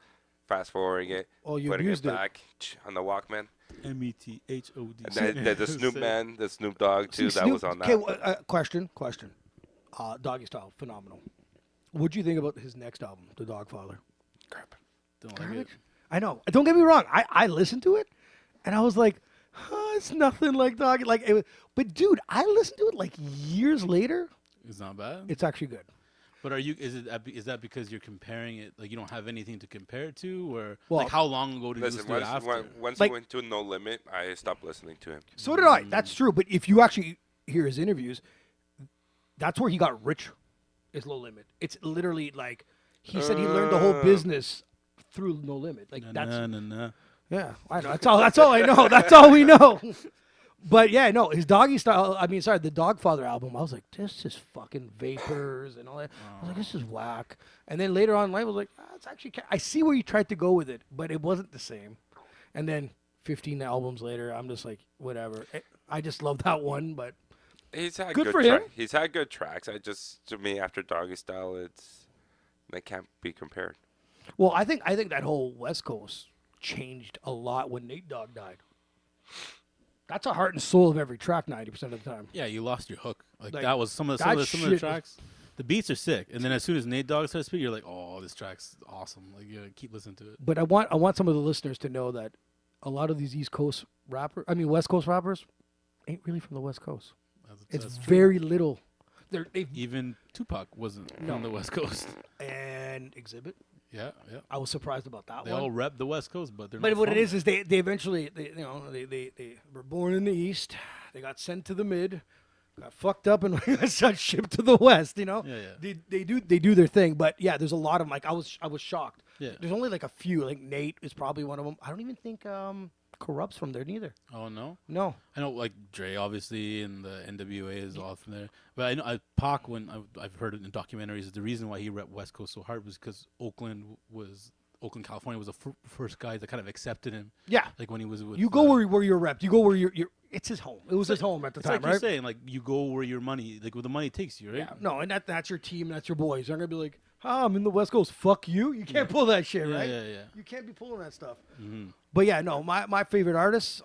fast forwarding it, Oh, you putting abused it it. back on the Walkman. METHOD. And then the Snoop Man, the Snoop Dogg too, that was on that. Okay, question. Doggy Style, phenomenal. What'd you think about his next album, The Dogfather? Don't like it. Garbage? I know. Don't get me wrong. I listened to it, and I was like, it's nothing like Doggy. Like, but dude, I listened to it like years later. It's not bad. It's actually good. But is that because you're comparing it? Like you don't have anything to compare it to, or Well, like how long ago did you Listen, listen to it after? once Like- he went to No Limit, I stopped listening to him. So did I. That's true. But if you actually hear his interviews, that's where he got rich. Is Low Limit. It's literally like he said he learned the whole business through No Limit. Like that's Nah. yeah. I know. That's all I know. That's all we know. But yeah, no, his Doggy Style. I mean, sorry, the Dogfather album. I was like, this is fucking vapors and all that. I was like, this is whack. And then later on in life, I was like, it's actually. I see where you tried to go with it, but it wasn't the same. And then 15 albums later, I'm just like, whatever. I just love that one, but He's had Good for him. He's had good tracks. To me, after Doggy Style, they can't be compared. well, I think that whole West Coast changed a lot when Nate Dogg died. That's a heart and soul of every track 90% of the time. Yeah, you lost your hook. Like Like, that was some of that the shit was- tracks. The beats are sick, and then as soon as Nate Dogg starts speaking, you're like, oh, this track's awesome. Like you gotta keep listening to it. But I want some of the listeners to know that a lot of these West Coast rappers ain't really from the West Coast. It's That's true. very little. They've Even Tupac wasn't on the West Coast. and Exhibit. Yeah, yeah. I was surprised about that They one. all rep the West Coast, but they're But not what from it is they eventually they were born in the East. They got sent to the Mid, got fucked up, and got shipped to the West. You know, Yeah, yeah. They do their thing. But yeah, there's a lot of them. Like I was shocked. Yeah. There's only like a few. Like Nate is probably one of them. I don't even think Corrupt's from there neither. Oh no. No. I know, like Dre, obviously, and the NWA is all from there. But I know Pac, when I've heard it in documentaries, the reason why he rep West Coast so hard was because Oakland, California, was the first guy that kind of accepted him. Yeah. Like when he was with. You go where you're repped. You go where you're. It's his home. It was his home at the It's time, like right? you're saying, like you go where your money, like where the money takes you, right? Yeah. No, and that's your team. That's your boys. You're not gonna be like, I'm in the West Coast. Fuck you. You can't pull that shit, Yeah, right? yeah, yeah. You can't be pulling that stuff. Mm-hmm. But yeah, no, my favorite artists.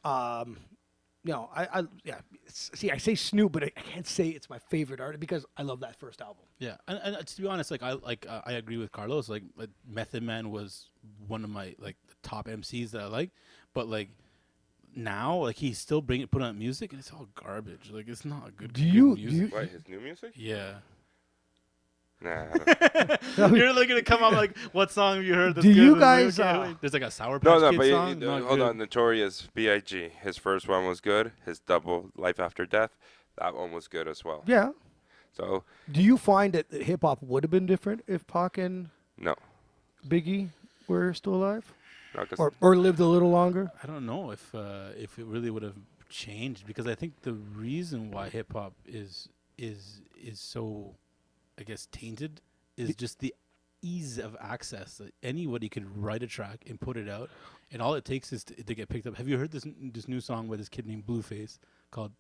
See, I say Snoop, but I can't say it's my favorite artist because I love that first album. Yeah, and to be honest, I agree with Carlos. Like Method Man was one of my the top MCs that I like, but like now he's still putting out music and it's all garbage. Like it's not good. Do you- music. What, his new music? Yeah. Nah. I don't- You're looking to come up like, what song have you heard? That's Do good? you And I'm like, guys, wait. There's like a Sour Patch no, Kid but song. Not hold good. on. Notorious B.I.G. His first one was good. His double Life After Death, that one was good as well. Yeah. So Do you find that hip hop would have been different if Pac and no, Biggie were still alive, no, 'cause or lived a little longer? I don't know if it really would have changed, because I think the reason why hip hop is so, I guess, tainted is just the ease of access. That anybody could write a track and put it out, and all it takes is to get picked up. Have you heard this new song by this kid named Blueface called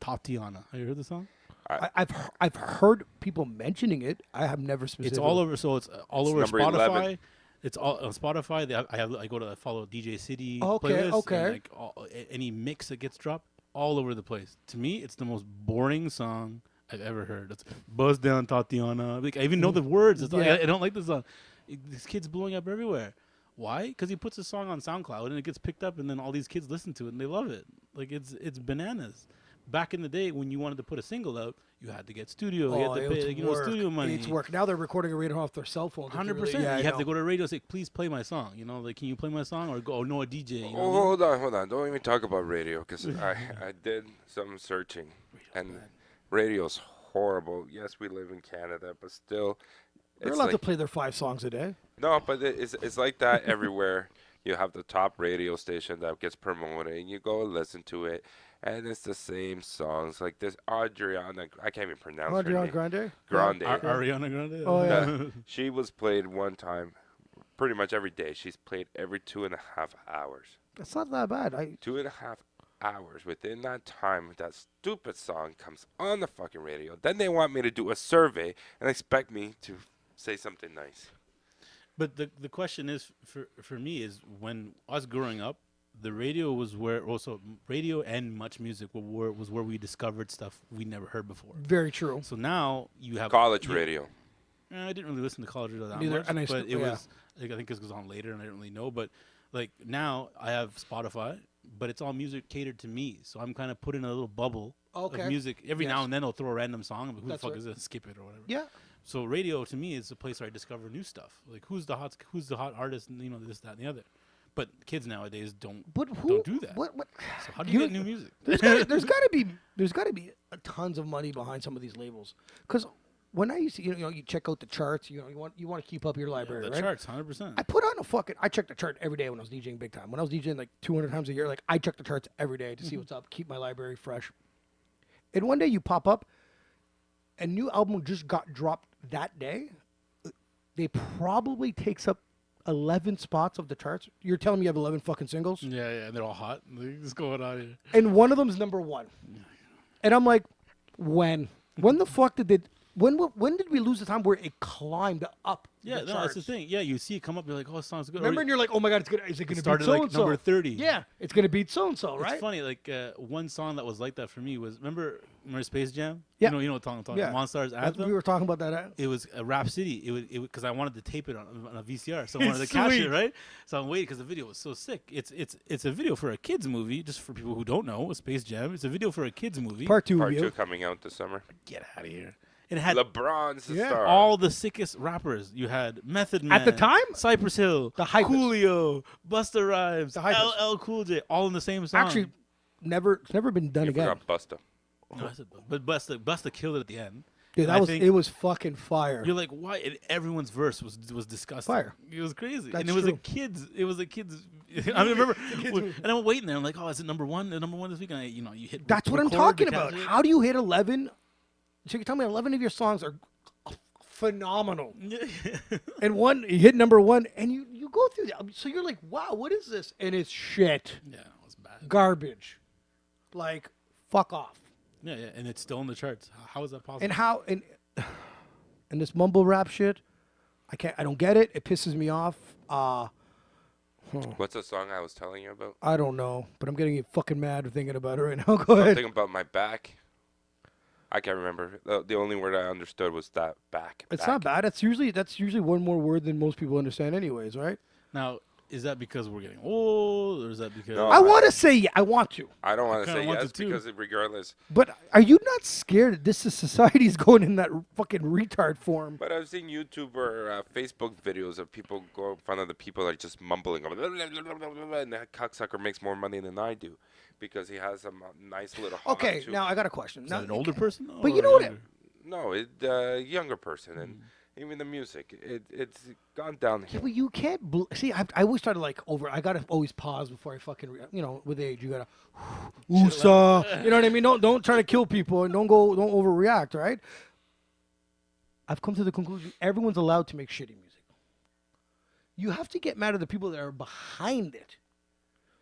Tatiana? Have you heard the song? I've heard people mentioning it. I have never specifically. It's all over. So it's all over number Spotify. 11. It's all on Spotify. I go to follow DJ City Okay, playlist. okay. And like any mix that gets dropped all over the place. To me, it's the most boring song I've ever heard. It's Buzz Down Tatiana. Like I even know the words. It's like, Yeah. I don't like this song. This kid's blowing up everywhere. Why? Because he puts a song on SoundCloud and it gets picked up, and then all these kids listen to it and they love it. Like it's bananas. Back in the day, when you wanted to put a single out, you had to get studio. You had to pay, studio money. It's work. Now they're recording a radio off their cell phones. 100%. Yeah, You have to go to the radio and say, please play my song. You know, like, can you play my song? Or go, no, a DJ. You know Oh, hold on. Don't even talk about radio, because I did some searching, and radio's horrible. Yes, we live in Canada, but still, They're it's allowed like, to play their 5 songs a day. no, but it's like that everywhere. You have the top radio station that gets promoted, and you go and listen to it, and it's the same songs. Like this Adriana, I can't even pronounce her Adriana name. Grande. Grande. Ariana Grande? Oh, yeah. Yeah. She was played one time, pretty much every day. She's played every 2.5 hours. That's not that bad. 2.5 hours. Within that time, that stupid song comes on the fucking radio. Then they want me to do a survey and expect me to say something nice. But the question is, for me, is when us growing up, the radio was where also radio and much music was where we discovered stuff we never heard before. Very true. So now you have College radio. I didn't really listen to college radio that Neither, much, and I but still- it yeah. was like, I think it was on later, and I didn't really know. But like now I have Spotify, but it's all music catered to me, so I'm kind of put in a little bubble Okay. of music. Every now Yes. and then they'll throw a random song, but who That's the fuck right. is it? Skip it or whatever. Yeah. So radio to me is the place where I discover new stuff. Like who's the hot artist, and this, that, and the other. But kids nowadays don't do that. What? So how do you get new music? There's got to be tons of money behind some of these labels, because when I used to, you check out the charts. You want to keep up your library, The right? charts, 100%. I put on I check the chart every day when I was DJing big time. When I was DJing like 200 times a year, like I check the charts every day to see what's up, keep my library fresh. And one day you pop up, a new album just got dropped that day. They probably takes up 11 spots of the charts. You're telling me you have 11 fucking singles? Yeah, they're all hot. What's going on here? And one of them's number one. And I'm like, when the fuck did it? When did we lose the time where it climbed up? Yeah, the no, charts? that's the thing. Yeah, you see it come up, you're like, oh, it sounds good. Remember, and you're like, oh my god, is it gonna beat started so like and so? number 30. Yeah, it's gonna beat so and so, right? It's funny, like one song that was like that for me was remember Space Jam? Yeah. You know what I'm talking Yeah. about. Monstars That's- Anthem. we were talking about that. It was a Rhapsody. It because I wanted to tape it on a VCR, so I wanted to catch it, Sweet. right? So I'm waiting because the video was so sick. It's a video for a kids movie, just for people who don't know. Space Jam. It's a video for a kids movie. Part two Part review. 2 coming out this summer. Get out of here. It had LeBron's the Yeah. star. all the sickest rappers. You had Method Man At the time? Cypress Hill, The hypest. Coolio, Busta Rhymes, The hypest. LL Cool J, all in the same song. Actually, it's never been done You again. forgot Busta. No, I said, but Busta killed it at the end. Dude, And I that think it was fucking fire. You're like, why? And everyone's verse was disgusting. Fire. It was crazy, That's and it was true. a kids. I remember, and I'm waiting there. I'm like, oh, is it number one? The number one this week? And you hit. That's what I'm record, talking you catch about. it. How do you hit 11? So you tell me 11 of your songs are phenomenal, and one you hit number one, and you go through that. So you're like, wow, what is this? And it's shit, Yeah, it was bad. garbage, like fuck off. Yeah, and it's still in the charts. How is that possible? And how and this mumble rap shit, I don't get it. It pisses me off. What's the song I was telling you about? I don't know, but I'm getting fucking mad thinking about it right now. Go ahead. Something about my back. I can't remember. The only word I understood was that back. It's back. not bad. That's usually one more word than most people understand, anyways, right? Now, is that because we're getting old, or is that because No, I want to say I want to, I don't want to kinda say want yes to too. because regardless. but are you not scared that this is society's going in that fucking retard form? But I've seen YouTube or Facebook videos of people go in front of the people like just mumbling, and that cocksucker makes more money than I do because he has a nice little. Okay, too. now I got a question. is Now, that an older person? But or you know what younger? No, younger person, and even the music, it's gone downhill. yeah, but you can't see. I always try to I gotta always pause before I fucking. With age, you gotta. Oosa. You know what I mean? Don't try to kill people and don't overreact. Right? I've come to the conclusion everyone's allowed to make shitty music. You have to get mad at the people that are behind it.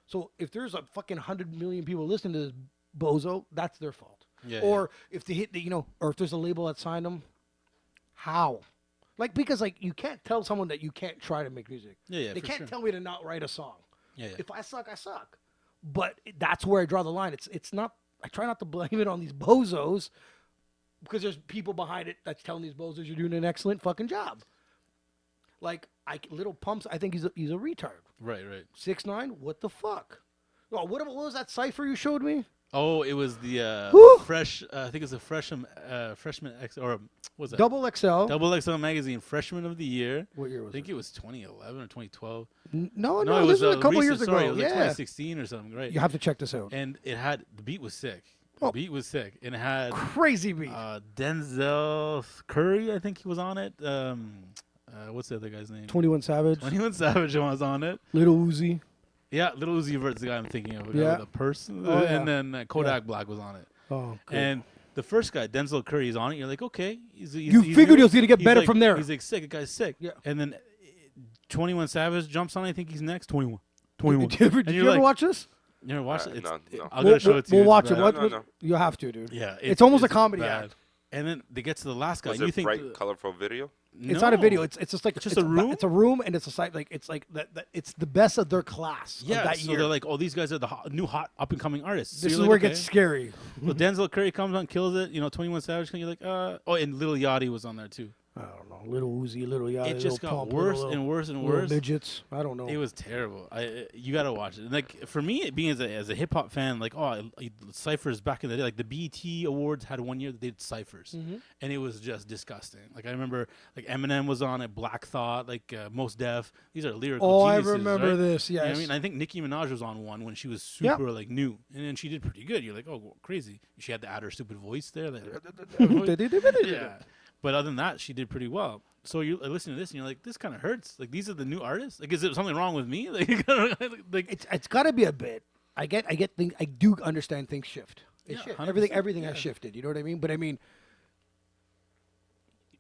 So if there's a fucking 100 million people listening to this bozo, that's their fault. Yeah, Or if they hit or if there's a label that signed them, how? Because you can't tell someone that you can't try to make music. Yeah, They for can't sure. tell me to not write a song. Yeah. If I suck, I suck. But that's where I draw the line. It's not. I try not to blame it on these bozos because there's people behind it that's telling these bozos you're doing an excellent fucking job. Like Little Pumps, I think he's a retard. Right. 6ix9ine, what the fuck? Oh, what was that cipher you showed me? Oh, it was the Whew. fresh. I think it's a freshman X or what's that? Double XL. Double XL magazine freshman of the year. What year I was think it? it was 2011 or 2012. No, it this was was a couple recent, years ago. sorry, it was like Yeah. 2016 or something, right? You have to check this out. And it had the beat was sick. The Oh. beat was sick, and it had Crazy beat. Denzel Curry. I think he was on it. What's the other guy's name? 21 Savage. 21 Savage was on it. Little Uzi. Yeah, Little Uzi Vert's the guy I'm thinking of. Yeah. The person. Oh, yeah. And then Kodak Black was on it. Oh, good. And the first guy, Denzel Curry, is on it. You're like, okay. He's You figured he was gonna get he's better like- from there. He's like, sick. The guy's sick. Yeah. And then 21 Savage jumps on. I think he's next. 21. 21. Did you ever, And did you're you ever like- watch this? You ever watch it? No. I'm gonna show it to you. We'll watch It's it. bad. No. You have to, dude. Yeah. It's almost a it's comedy bad. act. And then they get to the last guy. Was and you it think bright, colorful video? It's not a video. No. It's just like It's just a room? It's a room, and it's a site. Like it's like that. It's the best of their class. Yeah, of that so year. they're like, oh, these guys are the new hot up and coming artists. So This is you're like, where it okay. gets scary. So Denzel Curry comes on, kills it. 21 Savage. You're like, oh, and Lil Yachty was on there too. I don't know. Little Uzi, little Yachty, It just little got Pump, worse little, and worse and little worse. midgets. I don't know. It was terrible. You gotta watch it. And like for me, being as a hip hop fan, like ciphers back in the day, like the BET Awards had one year that they did ciphers, and it was just disgusting. Like I remember, like Eminem was on it, Black Thought, like Mos Def. These are lyrical. Oh, I geniuses, remember right? this. You know what Yes. I mean, I think Nicki Minaj was on one when she was Yep. super like new, and then she did pretty good. You're like, oh, crazy. She had to add her stupid voice there. Yeah. But other than that, she did pretty well. So you listen to this and you're like, this kind of hurts. Like these are the new artists. Like, is there something wrong with me? Like It's got to be a bit. I get things. I do understand things shift. It Yeah, shift. 100%, Everything has shifted. You know what I mean? But I mean,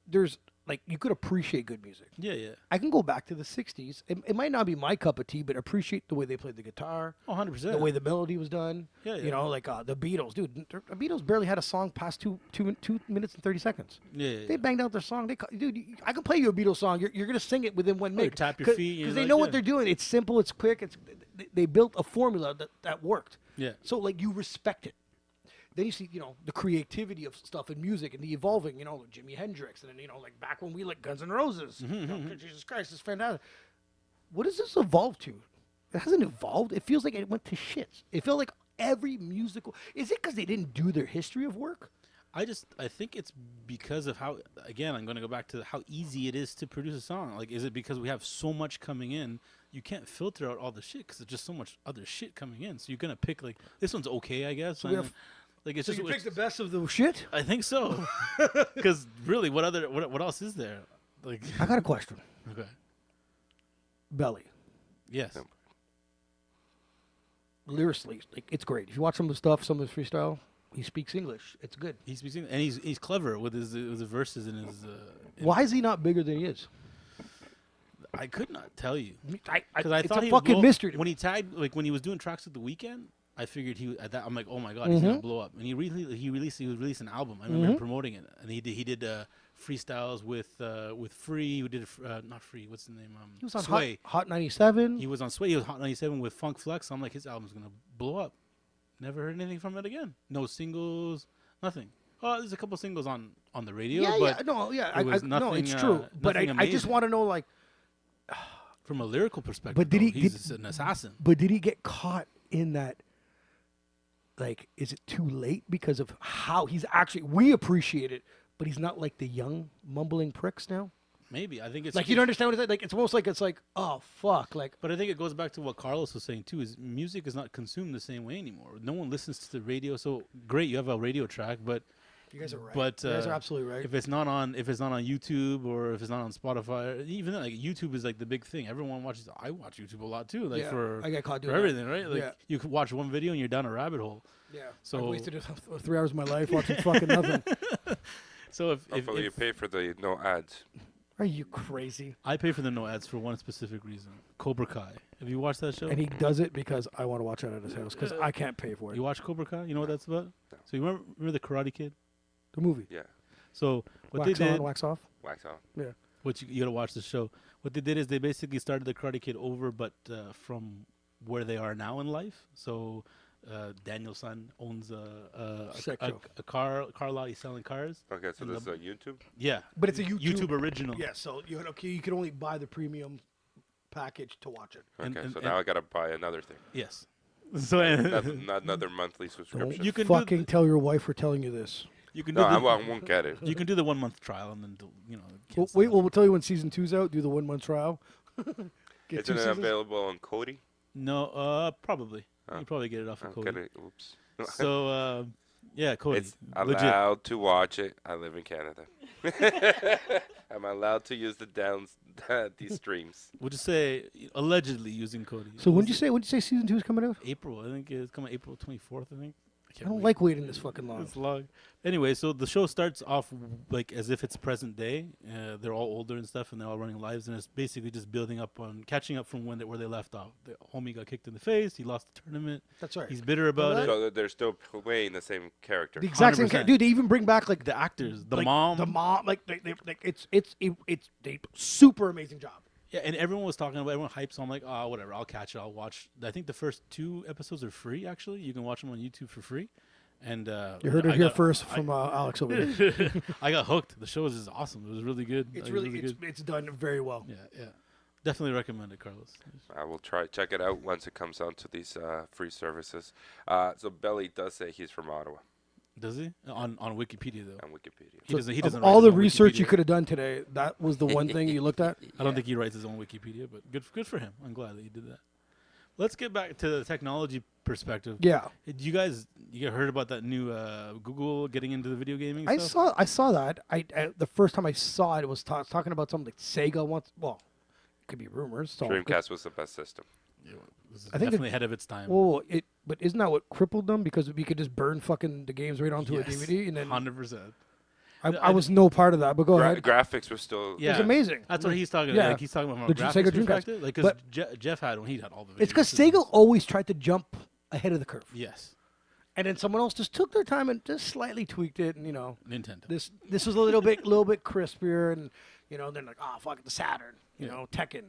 there's like you could appreciate good music. yeah. I can go back to the '60s. It might not be my cup of tea, but appreciate the way they played the guitar, Oh, 100%. the way the melody was done. Yeah, You yeah. know, like the Beatles, dude. The Beatles barely had a song past 2 minutes and 30 seconds. Yeah. They banged out their song. Dude, I can play you a Beatles song. You're gonna sing it within 1 you minute. tap your feet, because you're they like, know what yeah. they're doing. It's simple. It's quick. They built a formula that worked. Yeah. So like you respect it. Then you see, the creativity of stuff in music and the evolving, like Jimi Hendrix, and then like back when we like Guns N' Roses. Jesus Christ, it's fantastic. What does this evolve to? It hasn't evolved. It feels like it went to shits. It felt like every musical. Is it because they didn't do their history of work? I think it's because of how, again, I'm going to go back to how easy it is to produce a song. Like, is it because we have so much coming in, you can't filter out all the shit because there's just so much other shit coming in. So you're going to pick, like, this one's okay, I guess. we have- like, it's So just, you pick the best of the shit? I think so. Because really, what else is there? Like, I got a question. okay. Belly. Yes. Lyrically, like it's great. If you watch some of the stuff, some of his freestyle, he speaks English. It's good. He's speaking, and he's clever with his verses and his. Why is he not bigger than he is? I could not tell you. It's I thought a he would fucking blow- mystery to when me. he tagged, like when he was doing tracks at the weekend. I figured I'm like, oh my god, he's gonna blow up. And he released an album. I remember him promoting it, and he did freestyles with Free. Who did not Free? What's the name? He was on Sway. Hot 97. He was on Sway. He was Hot 97 with Funk Flex. I'm like, his album's gonna blow up. Never heard anything from it again. No singles, nothing. Oh, there's a couple singles on the radio, but it was no, nothing, it's true. But nothing I just amazing. want to know, like, from a lyrical perspective. But did though, he- he's did- an assassin. but did he get caught in that? Like, is it too late because of how he's actually? We appreciate it, but he's not like the young mumbling pricks now. Maybe I think it's Like, you don't understand what it's like. Like, it's almost like oh fuck, like. But I think it goes back to what Carlos was saying too. Is music is not consumed the same way anymore. No one listens to the radio. So great, you have a radio track, but You guys are right. But you guys are absolutely right. if it's not on YouTube or if it's not on Spotify, even then, like YouTube is like the big thing. Everyone watches. I watch YouTube a lot too. Like Yeah, for I get caught for doing that. everything, right? Like Yeah. you could watch one video and you're down a rabbit hole. Yeah. So- I wasted 3 hours of my life watching fucking nothing. So if Hopefully you pay for the no ads. Are you crazy? I pay for the no ads for one specific reason, Cobra Kai. Have you watched that show? And he does it because I want to watch it at his house because I can't pay for it. You watch Cobra Kai? You know what that's about? So you remember the Karate Kid? The movie. Yeah. So what Wax they did, on, wax off. Wax off. Yeah. what you got to watch the show. What they did is they basically started the Karate Kid over, but from where they are now in life. So Daniel's son owns Sick a show. car lot. He's selling cars. Okay, so And this is on YouTube? Yeah, But it's a YouTube original. Yeah, so you can only buy the premium package to watch it. Okay, And- so and- now I got to buy another thing. Yes. So Not another monthly subscription. You can do fucking tell your wife we're telling you this. you can No, do I the, won't get it. you can do the 1 month trial and then Well, cancel wait, it. we'll tell you when season 2's out. Do the 1 month trial. Get Isn't 2 it seasons. available on Cody? No, probably. You can probably get it off of Get Cody. it. Oops. So yeah, Cody. It's legit. allowed to watch it. I live in Canada. I'm allowed to use these streams. We'll just say allegedly using Cody. So when you say season 2 is coming out? April? I think it's coming April 24th. I think. I don't like waiting this fucking long. It's long. Anyway, so the show starts off like as if it's present day. They're all older and stuff, and they're all running lives, and it's basically just building up on catching up from where they left off. The homie got kicked in the face. He lost the tournament. That's right. He's bitter about it. So they're still playing the same character. The exact same 100%. dude. They even bring back like The actors, the like, mom. the mom. Like it's they super amazing job. Yeah, and everyone was talking about everyone hyped, so I'm like, oh, whatever, I'll catch it. I'll watch. I think the first 2 episodes are free. Actually, you can watch them on YouTube for free. And You heard it I here got- first from Alex over there. I got hooked. The show is just awesome. It was really good. It's Like, really good. it's done very well. Yeah. Definitely recommend it, Carlos. I will check it out once it comes onto these free services. So Belly does say he's from Ottawa Does he? On Wikipedia though. on Wikipedia. He doesn't. He Of doesn't. all write the his own research you Wikipedia. could have done today, that was the one thing you looked at. I don't think he writes his own Wikipedia, but good for him. I'm glad that he did that. let's get back to the technology perspective. Yeah. Did you guys heard about that new Google getting into the video gaming I stuff? saw that. I the first time I saw it was talking about something like Sega wants. Well, it could be rumors. So Dreamcast was the best system. Yeah, it was I think definitely ahead of its time. well, but isn't that what crippled them? Because we could just burn fucking the games right onto a DVD, and then 100%. I was no part of that. But go ahead. Graphics were still. Yeah, It's amazing. That's what he's talking Yeah. about. Like, he's talking about The from a Sega graphics Dreamcast. perspective. Like, because Jeff had when he had all the. It's because videos. Sega always tried to jump ahead of the curve, Yes, and then someone else just took their time and just slightly tweaked it, and Nintendo. this was a little bit crispier, and they're like, oh fuck it, the Saturn, Tekken,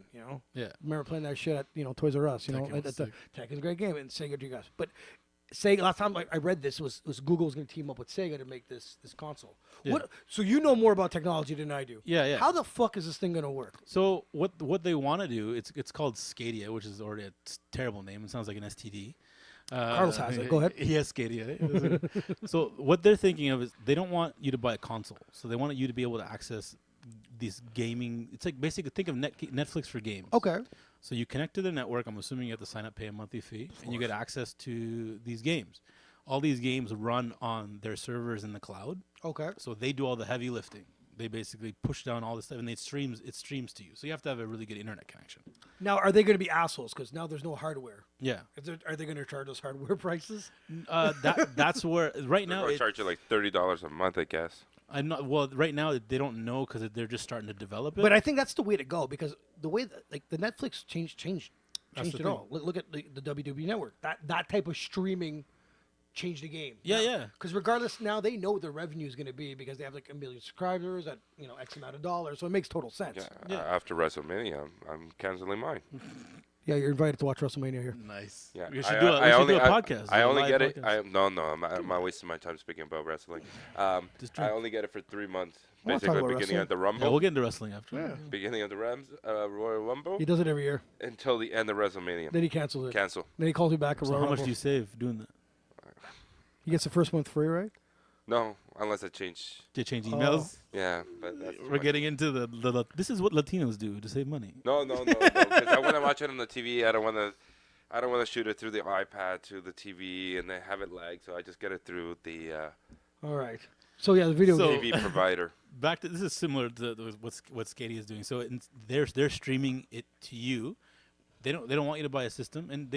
Yeah. Remember playing that shit at Toys R Us, Tekken was sick. Tekken's a great game, and Sega Dreamcast. But Sega, last time I read this was Google was going to team up with Sega to make this console. Yeah. So you know more about technology than I do. Yeah. How the fuck is this thing going to work? So what they want to do? It's called Scadia, which is already a terrible name. It sounds like an STD. Carlos has it. Go ahead. Yes, Scadia. So what they're thinking of is they don't want you to buy a console. So they want you to be able to access these gaming. It's like basically think of Netflix for games. Okay. So you connect to their network. I'm assuming you have to sign up, pay a monthly fee, and you get access to these games. All these games run on their servers in the cloud. Okay. So they do all the heavy lifting. They basically push down all this stuff, and it streams to you. So you have to have a really good internet connection. Now, are they going to be assholes? Because now there's no hardware. Yeah. Are they going to charge us hardware prices? That's where right now They're charge you like $30 a month, I guess. I'm not. Well, right now they don't know because they're just starting to develop it. But I think that's the way to go because the way that, like the Netflix changed That's it the all. Look at the WWE network. That type of streaming changed the game. Yeah. Because regardless, now they know what their revenue is going to be because they have like 1 million subscribers at X amount of dollars. So it makes total sense. Yeah. After WrestleMania, I'm canceling mine. Yeah, you're invited to watch WrestleMania here. Nice. Yeah, We should do a podcast. I a only live get it. podcast. I'm not wasting my time speaking about wrestling. I drink. only get it for 3 months. Wanna talk Basically, about beginning of the Yeah, Rumble, we'll get into wrestling after. Yeah. beginning of the Royal Rumble, He does it every year. until the end of WrestleMania. Then he cancels it. Cancel. Then he calls me back. So how much do you save doing that? He gets the first month free, right? No, unless I change. Do you change emails? Yeah, but that's too We're much. getting into the. This is what Latinos do to save money. No. Because I want to watch it on the TV. I don't want to shoot it through the iPad to the TV and then have it lag. So I just get it through the All right. So yeah, the video So- game. TV provider. Back to this is similar to what Skaty is doing. So they're streaming it to you. They don't want you to buy a system, and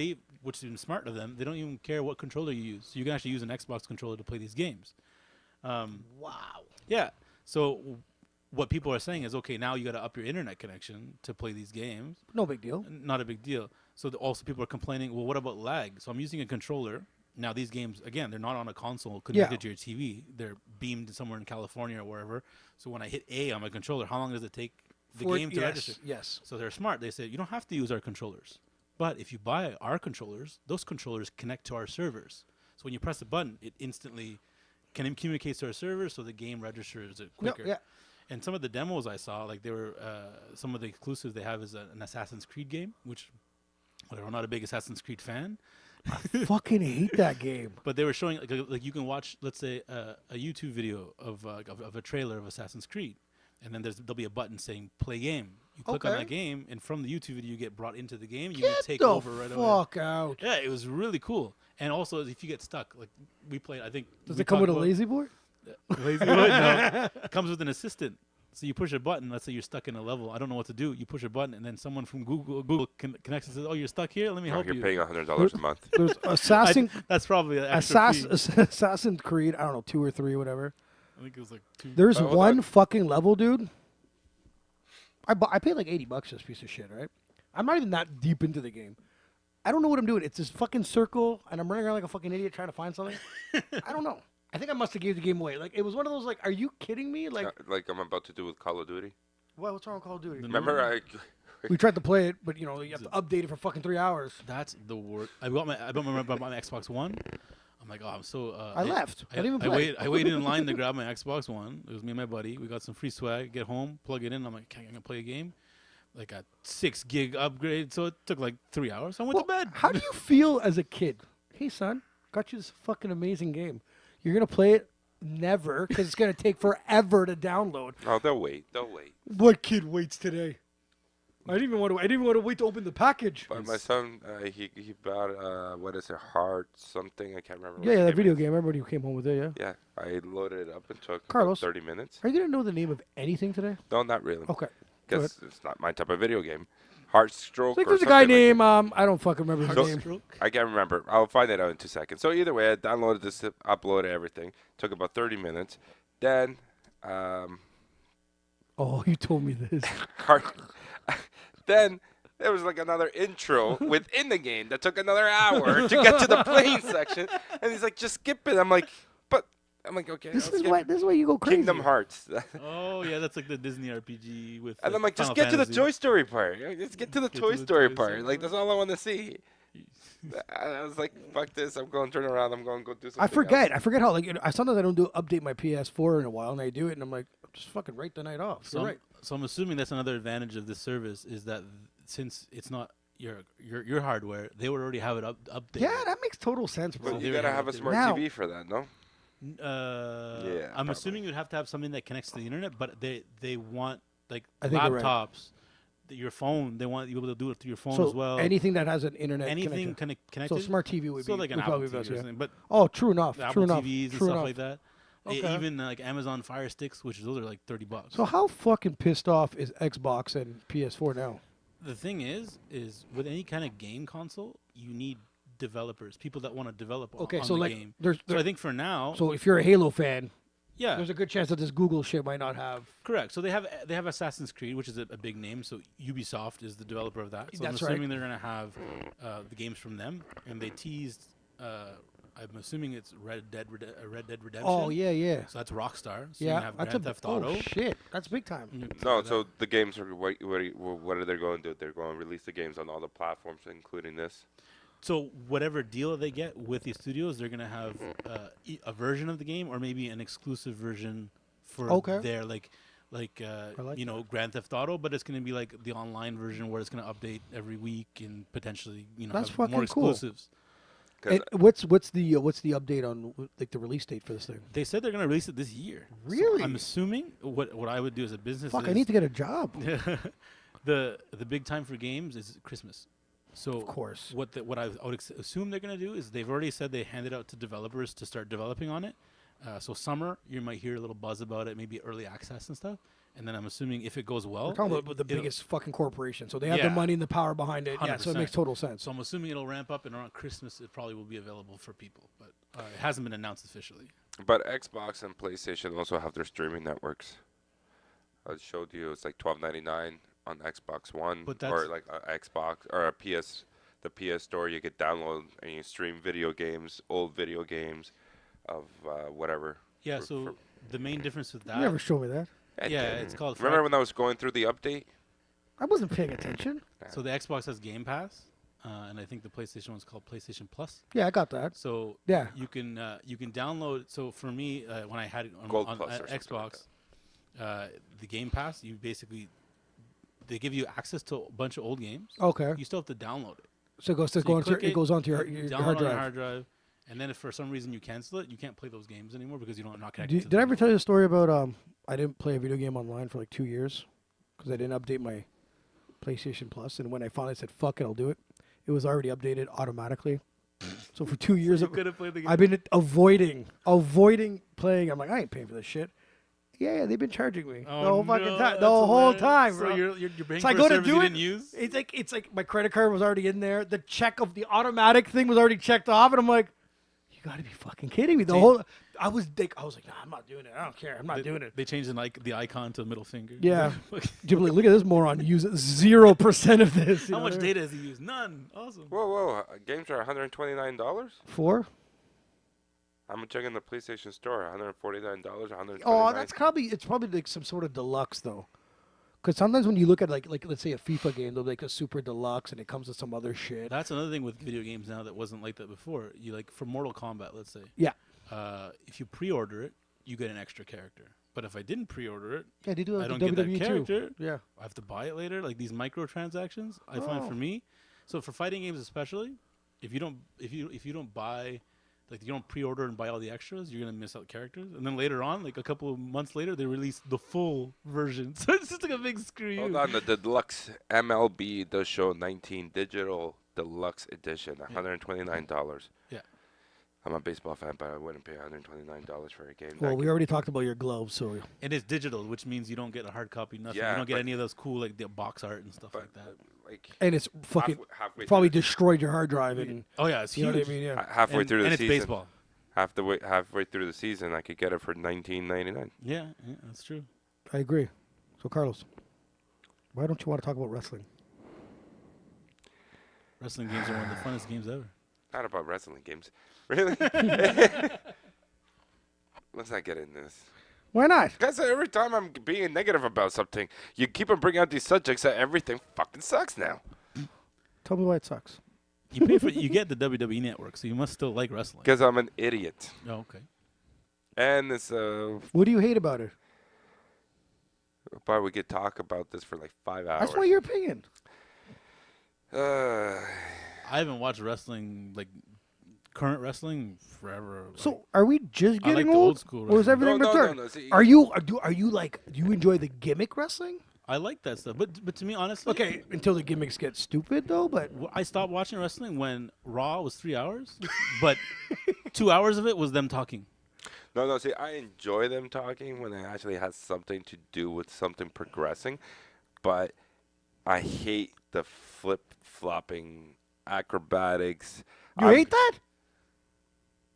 which is even smart of them. They don't even care what controller you use. So you can actually use an Xbox controller to play these games. Wow. Yeah. So what people are saying is, okay, now you got to up your internet connection to play these games. No big deal. Not a big deal. So also people are complaining, well, what about lag? So I'm using a controller. Now these games, again, they're not on a console connected to your TV. They're beamed somewhere in California or wherever. So when I hit A on my controller, how long does it take the game to register? Yes. So they're smart. They said, you don't have to use our controllers. But if you buy our controllers, those controllers connect to our servers. So when you press a button, it instantly communicates to our servers, so the game registers it quicker. Yeah. And some of the demos I saw, like they were some of the exclusives they have is an Assassin's Creed game, which whatever, I'm not a big Assassin's Creed fan, Fucking hate that game. but they were showing like you can watch, let's say, a YouTube video of a trailer of Assassin's Creed, and then there'll be a button saying play game. You click on Okay. that game, and from the YouTube video you get brought into the game. You Get can take the over right away. fuck out. Yeah, it was really cool. And also, if you get stuck, like we played, I think. Does we it come with a talked about- lazy boy? Lazy boy? No. It comes with an assistant. So you push a button. Let's say you're stuck in a level. I don't know what to do. You push a button, and then someone from Google connects and says, "Oh, you're stuck here. Let me Oh, help you're you." paying $100 a month. There's Assassin That's probably an extra fee. Assassin's Creed, I don't know, 2 or 3, whatever. I think it was like 2. There's Hold one on. fucking level, dude. I paid like $80 for this piece of shit, right? I'm not even that deep into the game. I don't know what I'm doing. It's this fucking circle, and I'm running around like a fucking idiot trying to find something. I don't know. I think I must have gave the game away. Like, it was one of those, like, are you kidding me? Like, Like I'm about to do with Call of Duty. what's wrong with Call of Duty? The- Remember, We tried to play it, but, you have to update it for fucking 3 hours. That's the worst. I bought my Xbox One. I'm like, oh, I'm so. I left. I didn't even play. I waited in line to grab my Xbox One. It was me and my buddy. We got some free swag. Get home, plug it in. I'm like, I'm gonna play a game. Like a 6 gig upgrade, so it took like 3 hours. I went to bed. How do you feel as a kid? Hey, son, got you this fucking amazing game. You're going to play it? Never, because it's going to take forever to download. oh, they'll wait. They'll wait. What kid waits today? I didn't even want to wait to open the package. But my son, he bought what is it, Heart something? I can't remember. Yeah, that video game. I remember when you came home with it. Yeah. Yeah, I loaded it up and took Carlos, about 30 minutes. Are you gonna know the name of anything today? No, not really. Okay. Because it's not my type of video game. Heartstroke. Like or there's a guy something like named I don't fucking remember his name. I can't remember. I'll find it out in 2 seconds. So either way, I downloaded this, uploaded everything. Took about 30 minutes. Then, Oh, you told me this. then there was like another intro within the game that took another hour to get to the plane section. And he's like, just skip it. I'm like, okay. This is why you go crazy. Kingdom Hearts. Oh yeah, that's like the Disney RPG with. And I'm like, just get to the Toy Story part. Just get to the Toy Story part. Like, that's all I want to see. I was like, fuck this. I'm going to turn around. I'm going to go do something I forget. else. I forget how, like, sometimes I don't update my PS4 in a while, and I do it, and I'm like, just fucking write the night off. So, You're right. so I'm assuming that's another advantage of this service is that since it's not your hardware, they would already have it updated. Yeah, that makes total sense, bro. But you They got to would have a have smart now- TV for that, no? I'm probably. assuming you'd have to have something that connects to the internet, but they want like I think you're right. laptops, your phone. They want you able to do it through your phone So as well. anything that has an internet Anything connection. connected. So smart TV would so be like an would Apple probably TV be best, or yeah. something. But Oh, true enough. Apple True enough. TVs and True stuff enough. like that. Okay. Even like Amazon Fire Sticks, which those are like $30. So how fucking pissed off is Xbox and PS4 now? The thing is with any kind of game console, you need developers, people that want to develop Okay, on so the like game. there's So I think for now, so if you're a Halo fan, yeah, there's a good chance that this Google shit might not have. correct. So they have Assassin's Creed, which is a big name. So Ubisoft is the developer of that. So That's I'm right. assuming they're gonna have the games from them, and they teased. I'm assuming it's Red Dead Redemption. Oh yeah, yeah. So that's Rockstar. So you're Yeah, gonna have that's Grand Theft Auto. Oh shit, that's big time. No, so the games are what are they going to do? They're going to release the games on all the platforms, including this. So whatever deal they get with these studios, they're gonna have a version of the game, or maybe an exclusive version for their like like that. Grand Theft Auto, but it's gonna be like the online version where it's gonna update every week and potentially That's have more fucking cool. exclusives. And what's the update on like the release date for this thing? They said they're gonna release it this year. So Really? I'm assuming what I would do as a business. Fuck, is I need to get a job. the big time for games is Christmas. So Of course. what I would assume they're gonna do is they've already said they handed out to developers to start developing on it. So summer, you might hear a little buzz about it, maybe early access and stuff. And then I'm assuming if it goes well, We're talking about the biggest fucking corporation, so they have the money and the power behind it. Yeah, so it makes 100%. total sense. So I'm assuming it'll ramp up, and around Christmas it probably will be available for people, but it hasn't been announced officially. But Xbox and PlayStation also have their streaming networks. I showed you it's like $12.99 on Xbox One, But or that's- like a Xbox or a PS. The PS Store, you could download and you stream video games, old video games, of whatever. Yeah. for- So for- the main difference with You that, never showed me that. yeah, it's called. Remember when I was going through the update? I wasn't paying attention. So the Xbox has Game Pass, and I think the PlayStation one's called PlayStation Plus. Yeah, I got that. So Yeah. you can download. So for me, when I had it Gold on Plus or something like Xbox, the Game Pass, you basically they give you access to a bunch of old games. Okay. You still have to download it. So it goes to So you it click goes onto your download hard on your drive. hard drive, and then if for some reason you cancel it, you can't play those games anymore because you're not connected. to Did I them. ever tell you the story about I didn't play a video game online for like 2 years because I didn't update my PlayStation Plus, and when I finally said fuck it, I'll do it, it was already updated automatically. So for 2 years, You couldn't play the game. I've been avoiding playing. I'm like, I ain't paying for this shit. Yeah, they've been charging me the whole fucking time, that's the whole hilarious. time, So bro. you're paying So I for go a to service do you it. didn't use. It's like my credit card was already in there. The check of the automatic thing was already checked off, and I'm like, you got to be fucking kidding me. I was like, nah, I'm not doing it. I don't care. I'm not doing it. They changed the icon to the middle finger. Yeah. Jubilee, look at this moron use 0% of this. you How know much what I mean? data has he used? None. Awesome. Whoa! Games are $129. 4? I'm checking the PlayStation Store. $149. $129. Oh, it's probably like some sort of deluxe though. Because sometimes when you look at like let's say a FIFA game, they'll be like a super deluxe, and it comes with some other shit. That's another thing with video games now that wasn't like that before. You like for Mortal Kombat, let's say. Yeah. If you pre-order it, you get an extra character. But if I didn't pre-order it, Yeah, they do I that don't with get that WWE character. too. Yeah. I have to buy it later. Like these microtransactions, I find for me. So for fighting games especially, if you don't buy like you don't pre-order and buy all the extras, you're gonna miss out characters. And then later on, like a couple of months later, they release the full version. So it's just like a big screw you. Hold on, the deluxe MLB does show 19 digital deluxe edition, $129. Yeah. I'm a baseball fan, but I wouldn't pay $129 for a game. Well, we already talked about your gloves, so And it's digital, which means you don't get a hard copy, nothing. Yeah, you don't get but- any of those cool like the box art and stuff like that. Like and it's fucking halfway probably through, destroyed your hard drive and Oh yeah, it's you know huge. what I mean? Yeah. halfway and, through the and season, it's baseball. halfway through the season, I could get it for $19.99. Yeah, that's true. I agree. So Carlos, why don't you want to talk about wrestling? Wrestling games are one of the funnest games ever. Not about wrestling games, really. Let's not get into this. Why not? Because every time I'm being negative about something, you keep on bringing out these subjects that everything fucking sucks now. Tell me why it sucks. You pay for you get the WWE network, so you must still like wrestling. Because I'm an idiot. Oh, okay. And it's What do you hate about it? but we could talk about this for like 5 hours. That's why your opinion. I haven't watched wrestling like current wrestling forever. So are we just I like getting the old, old school or is wrestling. everything No, no, returned? no, see- Are you like do you enjoy the gimmick wrestling? I like that stuff, but to me, honestly, Okay, until the gimmicks get stupid though. But I stopped watching wrestling when Raw was 3 hours, but 2 hours of it was them talking. No, see, I enjoy them talking when it actually has something to do with something progressing, but I hate the flip-flopping acrobatics. you hate that?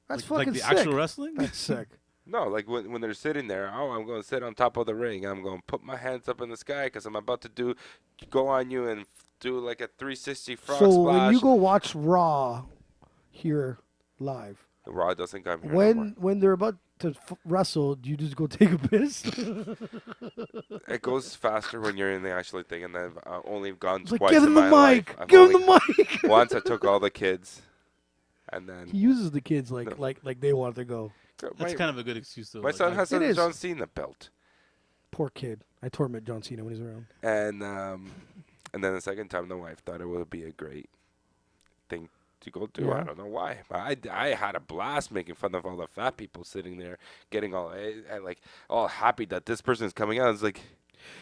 That's like fucking the sick. actual wrestling. That's sick. No, like when they're sitting there, oh, I'm going to sit on top of the ring. I'm going to put my hands up in the sky because I'm about to go on you and do like a 360 frog So splash. when you go watch Raw here live, Raw doesn't come here no more. when they're about to wrestle, do you just go take a piss? It goes faster when you're in the actual thing, and I've only gone It's like, twice give in him the my mic. life. I've Give him only- the mic. Once I took all the kids, and He then uses the kids like No. they want to go. That's kind of a good excuse though. my like, son has It a is. John Cena belt, Poor kid. I torment John Cena when he's around. and then the second time, the wife thought it would be a great thing to go do. Yeah. I don't know why. I had a blast making fun of all the fat people sitting there, getting all happy that this person is coming out. It's like,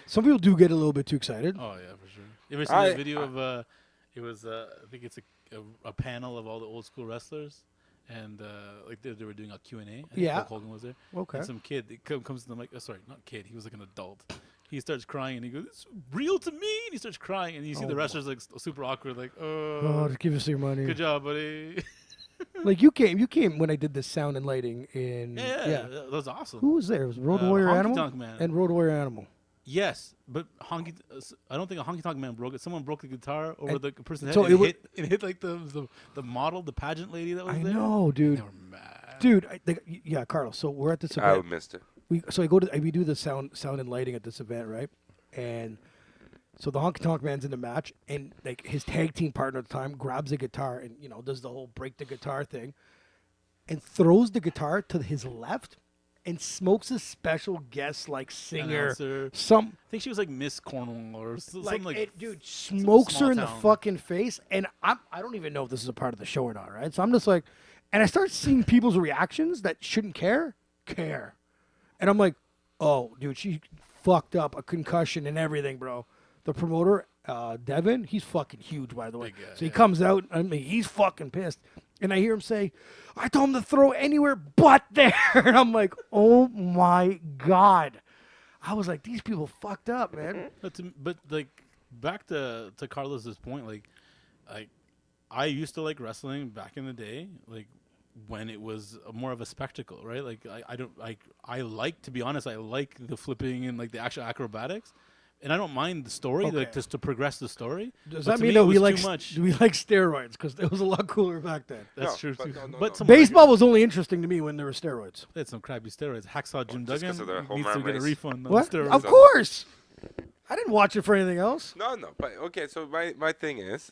Some people do get a little bit too excited. Oh yeah, for sure. You ever seen I- the video of it was I think it's a panel of all the old school wrestlers, and like they were doing a Q&A. I think Yeah. Hulk Hogan was there. Okay. And some kid comes to the mic. Sorry, not kid. He was like an adult. He starts crying and he goes, "It's real to me." And he starts crying, and you see Oh, the wrestlers like super awkward, like, Oh, just give us your money. good job, buddy." Like you came when I did the sound and lighting in. yeah, that was awesome. Who was there? It was Road Uh, Warrior Honky Animal Tonk Man. and Road Warrior Animal. Yes, but I don't think a Honky Tonk Man broke it. Someone broke the guitar over And the person's head, so and it it hit like the model, the pageant lady that was I there. know, dude. They were mad. Dude, yeah, Carlos. So we're at this I event. missed it. We do the sound and lighting at this event, right? And so the Honky Tonk Man's in the match, and like his tag team partner at the time grabs the guitar and does the whole break the guitar thing, and throws the guitar to his left, and smokes a special guest like singer, Announcer. some I think she was like Miss Cornwall or something like. it, dude, smokes her small in the town. fucking face, and I don't even know if this is a part of the show or not, right? So I'm just like, and I start seeing people's reactions that shouldn't care, and I'm like, oh, dude, she fucked up a concussion and everything, bro. The promoter, Devin, he's fucking huge, by the way. Big guy, So he yeah. comes out, I mean, he's fucking pissed, and I hear him say, "I told him to throw anywhere but there," and I'm like, oh my god. I was like, these people fucked up, man. But like back to Carlos's point, like I used to like wrestling back in the day, like when it was more of a spectacle, right? Like I like, to be honest, I like the flipping and like the actual acrobatics, and I don't mind the story, Okay. like just to progress the story. Does But that to mean me, that it we was like too much? do we like steroids? Because it was a lot cooler back then. That's No, true but too. no, But no. some Baseball was only interesting to me when there were steroids. they had some crappy steroids. Hacksaw Jim just 'cause Duggan of the home needs to run get a race. refund on What? steroids. Of course. I didn't watch it for anything else. No, but okay. So my thing is,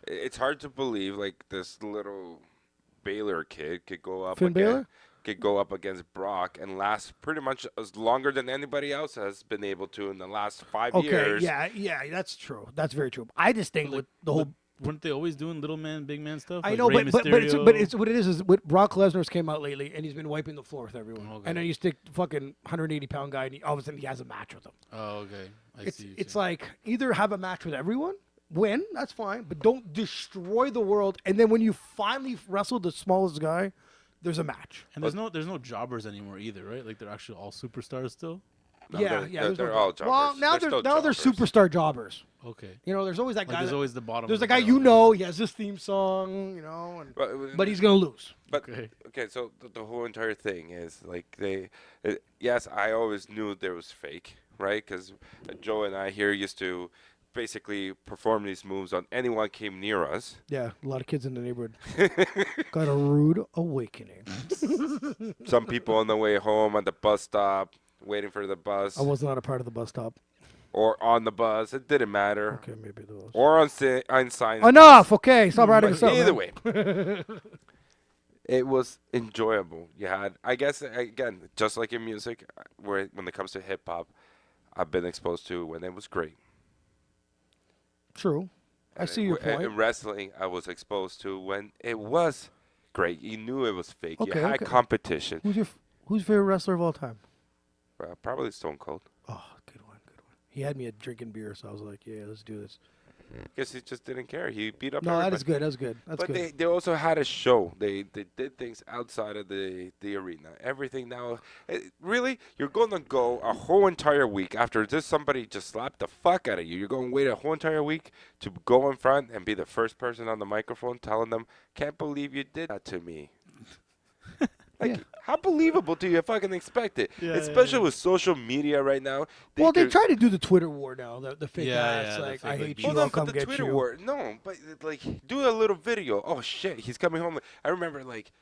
it's hard to believe like this little Baylor kid could go up Finn Balor? against Brock and last pretty much as longer than anybody else has been able to in the last 5 Okay, years. yeah, that's true. That's very true. I just think with the whole weren't they always doing little man, big man stuff? I Like know, Rey but Mysterio? it's what it is what Brock Lesnar's came out lately, and he's been wiping the floor with everyone. Okay. And then you stick fucking 180-pound guy, and all of a sudden he has a match with him. Oh, okay. I It's see. what it's you're like either have a match with everyone, win, that's fine, but don't destroy the world. And then when you finally wrestle the smallest guy, there's a match. And there's no jobbers anymore either, right? Like they're actually all superstars still. No, yeah, they're there's all job- Well, jobbers. now They're they're still jobbers. superstar jobbers. Okay. You know, there's always that Like guy. there's always the bottom. There's of a guy the you barrel. know. He has this theme song. You know, but he's gonna lose. But Okay. okay, so the whole entire thing is like yes, I always knew there was fake, right? Because Joe and I here used to basically perform these moves on anyone came near us. Yeah, a lot of kids in the neighborhood got a rude awakening. Some people on the way home at the bus stop, waiting for the bus, I was not a part of the bus stop. or on the bus. It didn't matter. Okay, maybe the was. Or on signs. Enough. Okay, stop writing But this up. either man. way, it was enjoyable. You had, I guess, again, just like in music, when it comes to hip hop, I've been exposed to when it was great. True. I see your point. In wrestling, I was exposed to when it was great. You knew it was fake. Okay, You had okay. competition. Who's your favorite wrestler of all time? Probably Stone Cold. Oh, good one, good one. He had me at drinking beer, so I was like, yeah, let's do this. Guess he just didn't care. He beat up No, everybody. that is good. That's good. That's But good. they also had a show. They did things outside of the arena. Everything now. Really, you're going to go a whole entire week after this. Somebody just slapped the fuck out of you. You're going to wait a whole entire week to go in front and be the first person on the microphone telling them, "Can't believe you did that to me." Like, Yeah. how believable do you fucking expect it? Yeah, Especially with social media right now. Well, they could- try to do the Twitter war now. The fake Yeah, ass, yeah, the like, fake, I like, hate beef. you, Hold I'll on, come but the get Twitter you. war. No, but like, do a little video. Oh shit, he's coming home. I remember like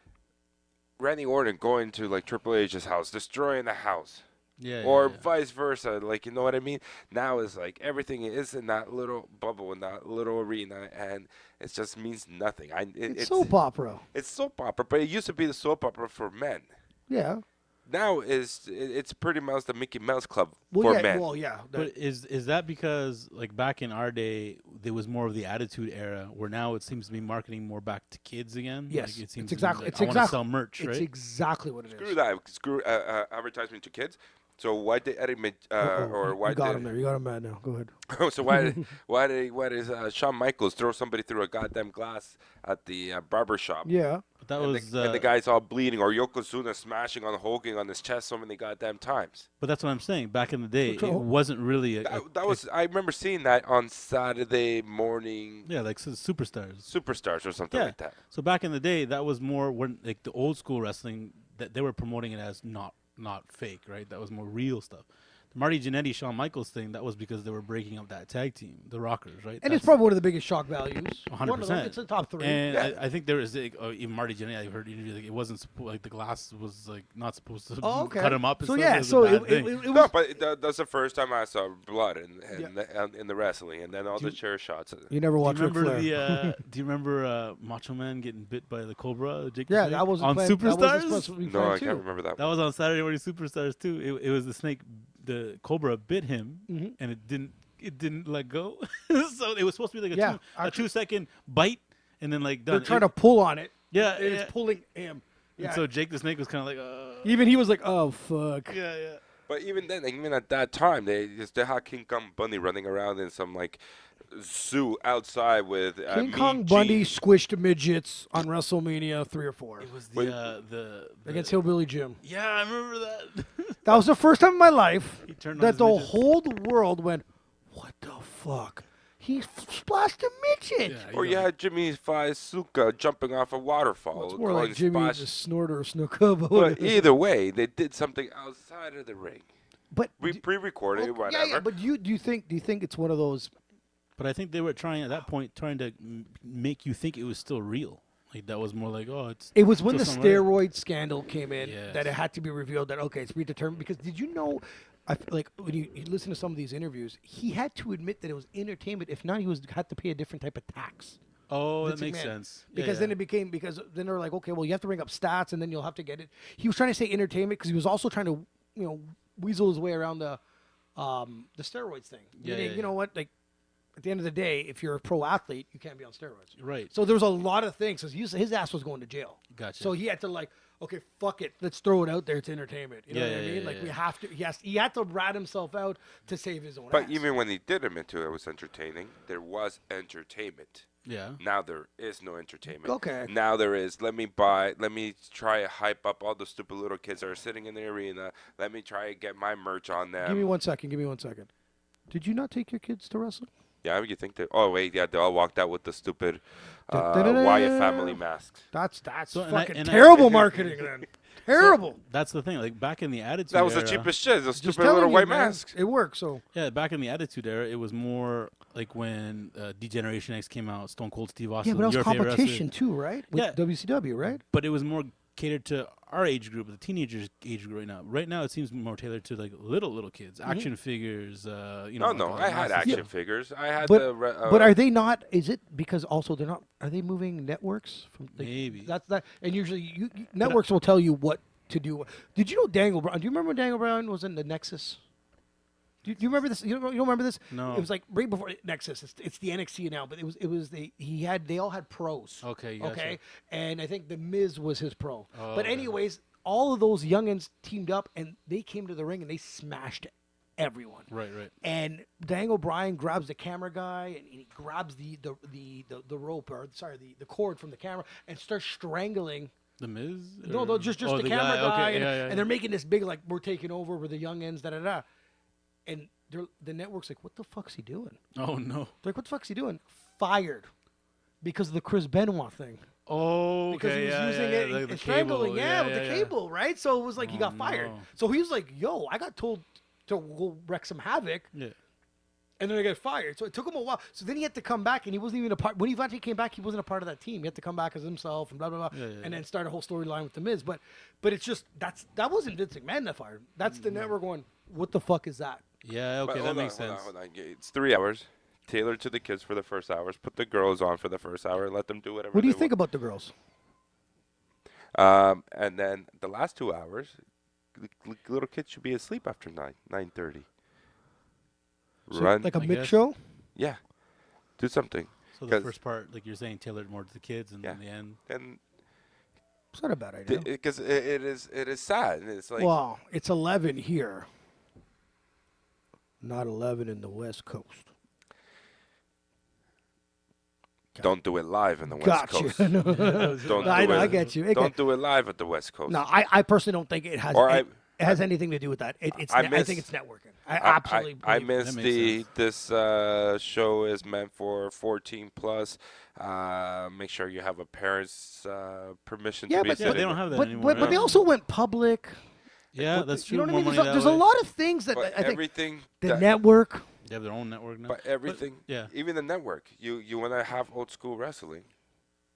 Randy Orton going to like Triple H's house, destroying the house, Yeah. or yeah. vice versa. Like, you know what I mean? Now it's like everything is in that little bubble, in that little arena, and it just means nothing. It's soap opera. It's soap opera, but it used to be the soap opera for men. Yeah. Now it's pretty much the Mickey Mouse Club Well, for yeah. men. Well, yeah. But is that because like back in our day there was more of the attitude era, where now it seems to be marketing more back to kids again? Yes, Like, it seems it's to be exactly. like, It's I want to exactly. sell merch, right? It's exactly what it is. Screw that. Screw advertisement to kids. So why did Eddie or why you got did him there. You got him mad now. Go ahead. so why did Shawn Michaels throw somebody through a goddamn glass at the barber shop? Yeah. But that And, was and the guy's all bleeding, or Yokozuna smashing on Hogan on his chest so many goddamn times. But that's what I'm saying. Back in the day, it Control. wasn't really That was I remember seeing that on Saturday morning yeah, like superstars. Superstars or something Yeah. like that. So back in the day, that was more when like the old school wrestling that they were promoting it as not fake, right? That was more real stuff. The Marty Jannetty, Shawn Michaels thing, that was because they were breaking up that tag team, the Rockers, right? And it's probably one of the biggest shock values. 100%. One of them. It's the top three. And Yeah. I think there is like, even Marty Jannetty. I've heard interviews like it wasn't like the glass was like not supposed to Oh, okay. cut him up. And So stuff. yeah. It was a So bad it thing. was. No, but that's the first time I saw blood in the wrestling, and then all the chair shots. You never Do you watched Ric remember Flair. do you remember Macho Man getting bit by the Cobra? Jake the Yeah, Snake? that was on Superstars. No, I can't remember that. That was on Saturday Morning Superstars too. It was the snake. The Cobra bit him, Mhm. and it didn't let go. So it was supposed to be like Yeah, a 2-second bite, and then like done. They're trying to pull on it. yeah, And it's pulling him. And Yeah. so Jake the Snake was kind of like, Even he was like, "Oh fuck." yeah. But even then, even at that time, they had King Kong Bundy running around in some like zoo outside with King Mean Kong Gene. Bundy squished midgets on WrestleMania 3 or 4 It was Wait. the against Hillbilly Jim. Yeah, I remember that. That was the first time in my life He turned on that his the midget. whole world went, "What the fuck?" He splashed a midget. Yeah, Or you had Jimmy Faisuka jumping off a waterfall. Well, it's more going like Jimmy splash- the Snorter or Snooker. But either way, they did something outside of the ring. But We d- pre-recorded okay, whatever. yeah. But do you think it's one of those? But I think they were trying at that point, trying to make you think it was still real. Like that was more like, oh, it's. It was when the still somewhere. steroid scandal came in Yes. that it had to be revealed that okay, it's predetermined. Because did you know? I feel like when you listen to some of these interviews, he had to admit that it was entertainment. If not, he had to pay a different type of tax. Oh, that Vince makes McMahon. sense. Yeah, Because yeah. then it became then they're like, okay, well, you have to bring up stats, and then you'll have to get it. He was trying to say entertainment because he was also trying to, weasel his way around the steroids thing. Yeah, Meaning, yeah, you know yeah. what, like, at the end of the day, if you're a pro athlete, you can't be on steroids. Right. So there was a lot of things. Cause his ass was going to jail. Gotcha. So he had to like, okay, fuck it, let's throw it out there to entertainment. You know Yeah, what I yeah, mean? yeah, Like we yeah. have to. He had to rat himself out to save his own. But ass. even when he did admit to it, it was entertaining. There was entertainment. Yeah. Now there is no entertainment. Okay. Now there is. Let me try to hype up all the stupid little kids that are sitting in the arena. Let me try to get my merch on them. Give me 1 second. Give me 1 second. Did you not take your kids to wrestling? Yeah, you think that? Oh wait, yeah, they all walked out with the stupid Da-da-da-da. Wyatt family masks. That's So, fucking and I- terrible marketing then. Terrible. That's the thing. Like back in the Attitude That was the Era, cheapest shit. Those Just stupid telling little you, white man, masks. It works. So Yeah, back in the Attitude Era, it was more like when D-Generation X came out, Stone Cold Steve Austin. yeah, but that was your favorite competition wrestler. too, right? With Yeah. WCW, right? But it was more catered to our age group, the teenagers' age group right now. Right now, it seems more tailored to like little kids, action figures. You know. No, like, I had massive action stuff. figures. I had But the. but are they not? Is it because also they're not? Are they moving networks from? Like, Maybe. that's that. And usually, networks will tell you what to do. Did you know Daniel Bryan? Do you remember when Daniel Bryan was in the Nexus? Do you remember this? You don't remember this? No. It was like right before Nexus. It's the NXT now, but it was they all had pros. Okay, gotcha. Okay, and I think the Miz was his pro. Oh, but okay. anyways, all of those youngins teamed up and they came to the ring and they smashed everyone. Right. And Daniel Bryan grabs the camera guy and he grabs the rope or the cord from the camera and starts strangling. The Miz? No, Or- just oh, the camera guy, Okay, and, yeah. and they're making this big like we're taking over with the youngins, da da da. And the network's like, what the fuck's he doing? Oh no. They're like, what the fuck's he doing? Fired because of the Chris Benoit thing. Oh, Because okay, he was yeah, using yeah, it like and the strangling, cable. with the cable, right? So it was like he Oh, got fired. no. So he was like, yo, I got told to go wreck some havoc. Yeah. And then I got fired. So it took him a while. So then he had to come back, and he wasn't even a part. When he eventually came back, he wasn't a part of that team. He had to come back as himself and blah blah blah, Yeah, and then start a whole storyline with the Miz. But it's just that wasn't Vince McMahon that fired him. That's the network going, what the fuck is that? Yeah, But okay, that hold makes on, sense. Hold on. It's 3 hours. Tailored to the kids for the first hours. Put the girls on for the first hour and let them do whatever. What do you they think about the girls? want. And then the last 2 hours, little kids should be asleep after 9:30. So, Run. like a I mix guess. show? Yeah. Do something. So the 'Cause- first part, like you're saying, tailored more to the kids, and Yeah. in the end, And It's not a bad idea. because it is sad. And it's like Well, it's 11 here, not 11 in the West Coast. don't do it live in the West Gotcha. Coast. No. Don't do I know, it. I get you. Don't do it live at the West Coast. No, I personally don't think it has. Or It has anything to do with that. I miss- think it's networking. I absolutely. I believe it. miss That makes this show is meant for 14 plus. Make sure you have a parent's permission Yeah, to be but- yeah, sitting they don't there. have that But anymore. but they also went public. yeah, that's true. You know what I more mean? money that There's a way. lot of things that But I think everything the that- network. They have their own network now. But everything, yeah. even the network, you want to have old school wrestling,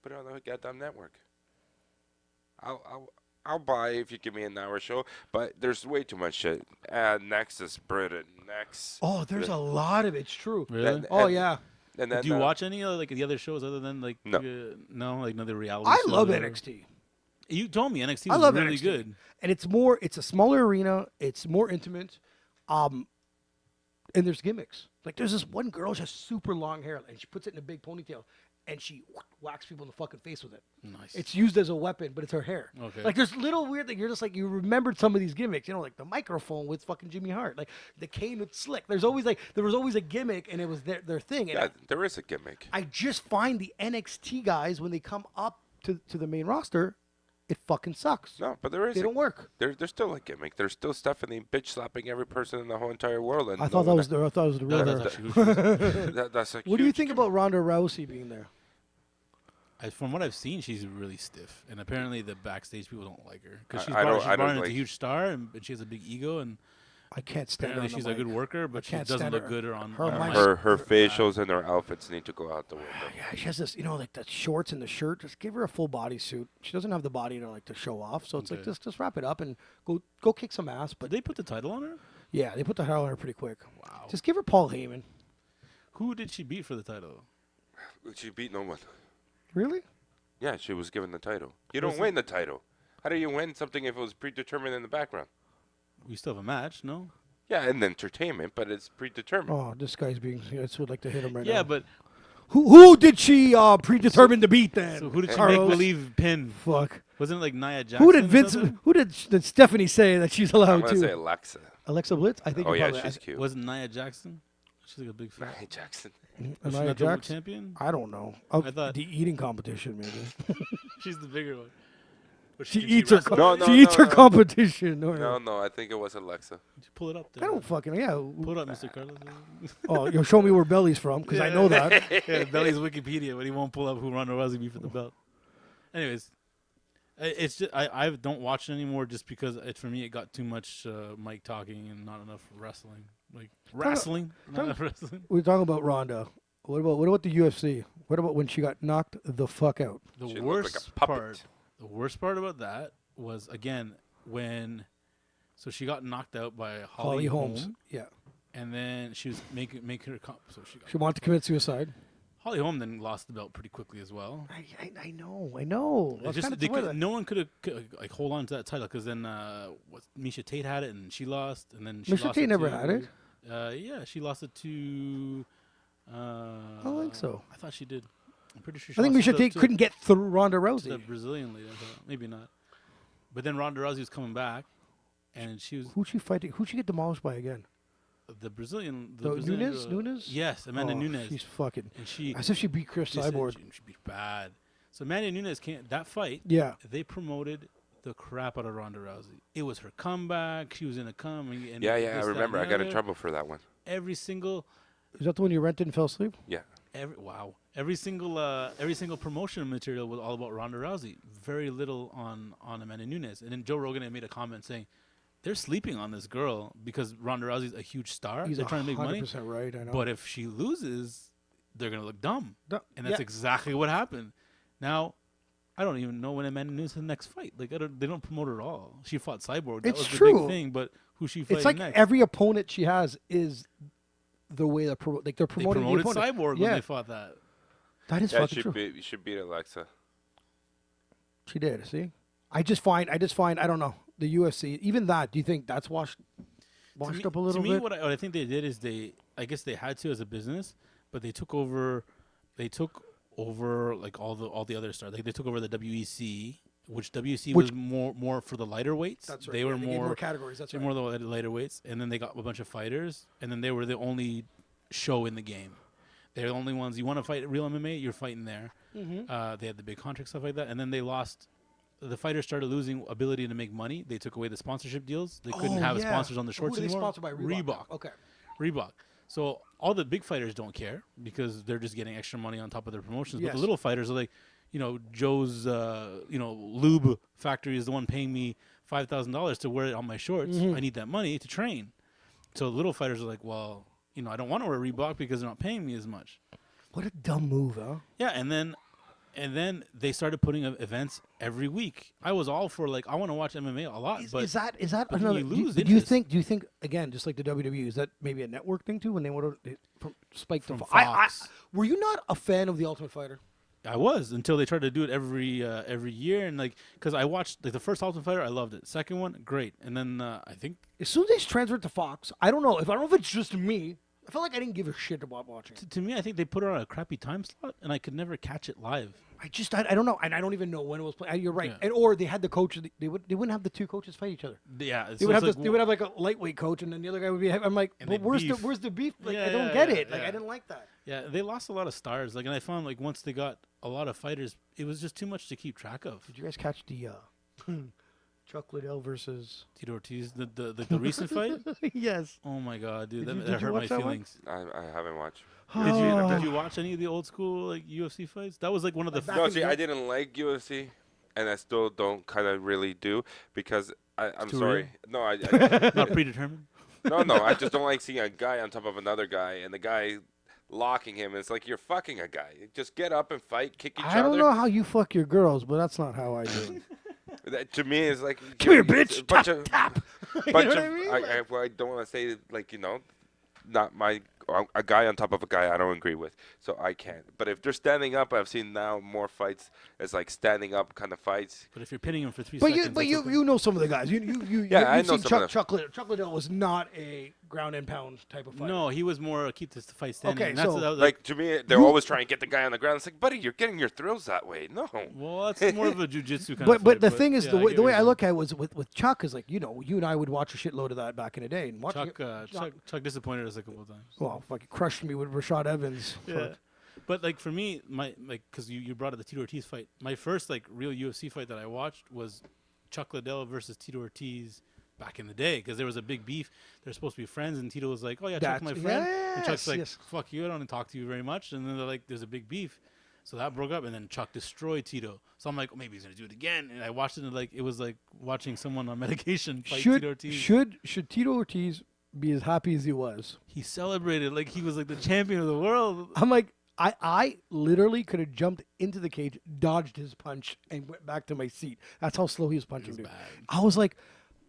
put it on the goddamn network. I'll buy if you give me an hour show, but there's way too much shit. Nexus, Britain, Next. Oh, there's a lot of it's true. Really? And- Oh and- yeah, And then Do you watch any like the other shows other than like No. no, like another reality? I shows love or whatever? NXT. You told me NXT I was love really NXT. good. And it's a smaller arena. It's more intimate. And there's gimmicks. Like there's this one girl, she has super long hair, and she puts it in a big ponytail, and she whacks people in the fucking face with it. Nice. It's used as a weapon, but it's her hair. Okay. Like there's little weird thing. You're just like you remembered some of these gimmicks. You know, like the microphone with fucking Jimmy Hart, like the cane with Slick. There was always a gimmick, and it was their thing. And Yeah, there is a gimmick. I just find the NXT guys when they come up to the main roster, it fucking sucks. No, but there is. They don't work. There's still a gimmick. There's still Stephanie bitch slapping every person in the whole entire world. And I thought that was the real That's her. actually who she is. that's a What do you huge think about Ronda Rousey being there? From what I've seen, she's really stiff, and apparently the backstage people don't like her because she's I don't brought into like- a huge star, and she has a big ego, and I can't stand her. apparently on she's the a good mic. worker, but she can't doesn't stand look her. good on Her on mic- mic. her facials and her outfits need to go out the window. Yeah, she has this, like the shorts and the shirt. Just give her a full bodysuit. She doesn't have the body to show off, so it's like Okay. just wrap it up and go kick some ass. But Did they put the title on her? yeah, they put the hell on her pretty quick. Wow. Just give her Paul Heyman. Who did she beat for the title? She beat no one. Really? Yeah, she was given the title. You Was don't it- win the title. How do you win something if it was predetermined in the background? We still have a match, no? Yeah, and entertainment, but it's predetermined. Oh, this guy's being. I just would like to hit him right now. Yeah, but Who did she predetermine to beat then? so who did she Carlos? make believe pin? Fuck. Wasn't it like Nia Jackson? Who did or Vince? something? Who did Stephanie say that she's I'm allowed gonna say to? Alexa. Alexa Blitz? I think. Oh you're yeah, probably, she's cute. Wasn't Nia Jackson? She's like a big fan. Nia Jackson. Was she Nia not the world Jax? champion? I don't know. I thought- the eating competition, maybe. She's the bigger one. But She can eats her. wrestle? No, no, she eats her no. competition. Or, No, I think it was Alexa. Pull it up I there. don't fucking. Yeah. Pull it up, Mr. Carlos. Oh, you'll show me where Belly's from because I know that. Yeah, Belly's Wikipedia, but he won't pull up who Ronda Rousey beat for the belt. Anyways, it's just I don't watch it anymore just because for me it got too much Mike talking and not enough wrestling. Like wrestling, not enough wrestling. We're talking about Ronda. What about the UFC? What about when she got knocked the fuck out? The She looked worst like a puppet. part. The worst part about that was again when, so she got knocked out by Holly Holmes. Holm, Yeah. and then she was making her so She wanted to commit suicide. Holly Holm then lost the belt pretty quickly as well. I know. It's just no one could like hold on to that title because then Misha Tate had it and she lost, and then she Misha lost Tate it never to, had it. Yeah, she lost it to. I don't think so. I thought she did. I'm pretty sure. She I think lost Misha Tate couldn't get through Ronda to the Rousey. Brazilian lady. I thought. Maybe not. But then Ronda Rousey was coming back, and she was Who'd she fight? Who'd she get demolished by again? the Brazilian. The Brazilian Nunes? girl- Nunes? Yes, Amanda Oh, Nunes. She's fucking. And she. As if she beat Chris She said Cyborg. she beat bad. So Amanda Nunes can't. That fight. Yeah. They promoted the crap out of Ronda Rousey. It was her comeback. She was in a coming. And Yeah, this, I that, remember. and I the got in other. trouble for that one. Every single. Is that the one you rented and fell asleep? Yeah. Every single promotional material was all about Ronda Rousey. Very little on Amanda Nunes. And then Joe Rogan had made a comment saying they're sleeping on this girl because Ronda Rousey's a huge star. He's They're trying to make money. 100% right. I know. But if she loses, they're gonna look dumb. And that's yeah. exactly what happened. Now, I don't even know when Amanda Nunes has the next fight. Like they don't promote her at all. She fought Cyborg. That It's was the true. big thing. But who she fighting It's like next? every opponent she has is the way they're they're they promoting promoted the opponent. Cyborg Yeah. when they fought that. That is Yeah, fucking true. you should beat Alexa. She did. See, I just find I don't know the UFC. Even that. Do you think that's washed up a little to me, bit? what I think they did is I guess they had to as a business, but they took over like all the other stars. Like they took over the WEC, which WEC was more for the lighter weights. That's right. They were gave more categories. That's they right. were more the lighter weights, and then they got a bunch of fighters, and then they were the only show in the game. They're the only ones. You want to fight real MMA, you're fighting there. Mm-hmm. They had the big contract stuff like that, and then they lost. The fighters started losing ability to make money. They took away the sponsorship deals. They couldn't have sponsors on the shorts Who are they anymore. sponsored by? Reebok. Okay. Reebok. So all the big fighters don't care because they're just getting extra money on top of their promotions. But Yes. the little fighters are like, Joe's, lube factory is the one paying me $5,000 to wear it on my shorts. Mm-hmm. I need that money to train. So the little fighters are like, well, I don't want to wear Reebok because they're not paying me as much. What a dumb move, huh? Yeah, and then they started putting events every week. I was all for I want to watch MMA a lot, but Is that but then another? you lose do you interest. think again, just like the WWE, is that maybe a network thing too? When they want to spike the From I, Fox. were you not a fan of the Ultimate Fighter? I was until they tried to do it every year, and because I watched the first Ultimate Fighter, I loved it. Second one, great, and then I think As soon as they transferred to Fox, I don't know if it's just me. I felt like I didn't give a shit about watching it. to me, I think they put it on a crappy time slot, and I could never catch it live. I don't know, and I don't even know when it was playing. You're right, Yeah. and or they had the coaches. They wouldn't have the two coaches fight each other. Yeah, They would have they would have like a lightweight coach, and then the other guy would be. I'm like, And well, they'd where's beef. the beef? Like, Yeah, I don't yeah, get yeah, it. Like, yeah. I didn't like that. Yeah, they lost a lot of stars. And I found once they got a lot of fighters, it was just too much to keep track of. Did you guys catch the Chuck Liddell versus? Tito Ortiz, the recent fight. Yes. Oh my god, dude, Did you that hurt my watch that one? feelings. I haven't watched. Did you watch any of the old school UFC fights? That was one of the Back No, in see, the- I didn't like UFC, and I still don't kind of really do because I'm too sorry. real? No, not predetermined. no, I just don't like seeing a guy on top of another guy and the guy locking him. It's like you're fucking a guy. Just get up and fight, kick each I other. don't know how you fuck your girls, but that's not how I do it. That, to me, it's like Come here, it's a bitch. bunch Tap, of, tap. You bunch know of, what I mean? well, I don't want to say not my a guy on top of a guy I don't agree with, so I can't. But if they're standing up, I've seen now more fights as like standing up kind of fights. But if you're pinning him for 3 But seconds, you know some of the guys. You I you've know seen some of Chuck Liddell was not a ground and pound type of fighter. No, he was more keep this fight standing. Okay, and that's so- that was Like to me, they're always trying to get the guy on the ground. It's like, buddy, you're getting your thrills that way. No. well, that's more of a jujitsu kind of But fight, the thing is, yeah, the get way what I you're look at it was with Chuck is like, you and I would watch a shitload of that back in the day. And watching saying. Chuck disappointed us a couple of times. well, fucking crushed me with Rashad Evans. Yeah. But like for me, because you brought up the Tito Ortiz fight. My first like real UFC fight that I watched was Chuck Liddell versus Tito Ortiz back in the day, because there was a big beef. They're supposed to be friends, and Tito was like, "Oh yeah, Chuck's my friend," and Chuck's like, yes. "Fuck you, I don't talk to you very much." And then they're like, "There's a big beef," so that broke up, and then Chuck destroyed Tito. So I'm like, oh, maybe he's gonna do it again. And I watched it, and like it was like watching someone on medication fight Tito Ortiz. Should Tito Ortiz be as happy as he was? He celebrated like he was like the champion of the world. I'm like, I literally could have jumped into the cage, dodged his punch, and went back to my seat. That's how slow he was punching, dude. bad. I was like,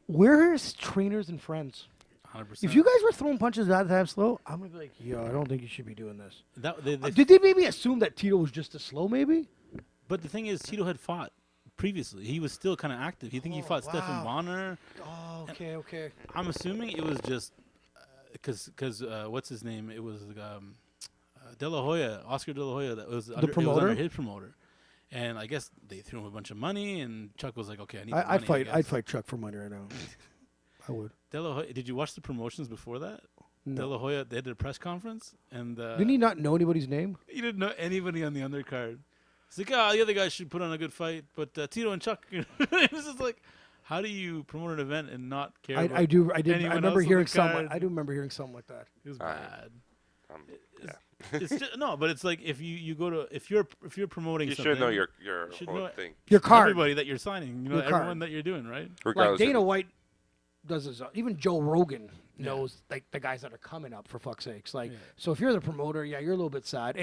where are his trainers and friends? 100%. If you guys were throwing punches that slow, I'm gonna be like, yo, I don't think you should be doing this. They Did they maybe assume that Tito was just as slow, maybe? But the thing is, Tito had fought previously. He was still kind of active. You think he fought Stephen wow. Bonner? Oh, okay. I'm assuming it was just because what's his name? It was De La Hoya, Oscar De La Hoya. That was The under, it was promoter? under his promoter. And I guess they threw him a bunch of money, and Chuck was like, "Okay, I need." I'd fight Chuck for money right now. I would. De La Hoya, did you watch the promotions before that? No. De La Hoya, they did a press conference, and Didn't he not know anybody's name? he didn't know anybody on the undercard. He's like, the other guys should put on a good fight, but Tito and Chuck. It was just like, how do you promote an event and not care? about I do anyone remember else on hearing the something. card? I do remember hearing something like that. It was Alright. bad. Yeah. It's just, no, but it's like if you go to if you're promoting You something, should know your should whole know thing. Your card. everybody that you're signing, Your everyone card. that you're doing, right? Like Regardless Dana of White does his. Even Joe Rogan knows like the guys that are coming up, for fuck's sakes. Like, Yeah. so if you're the promoter, yeah, you're a little bit sad.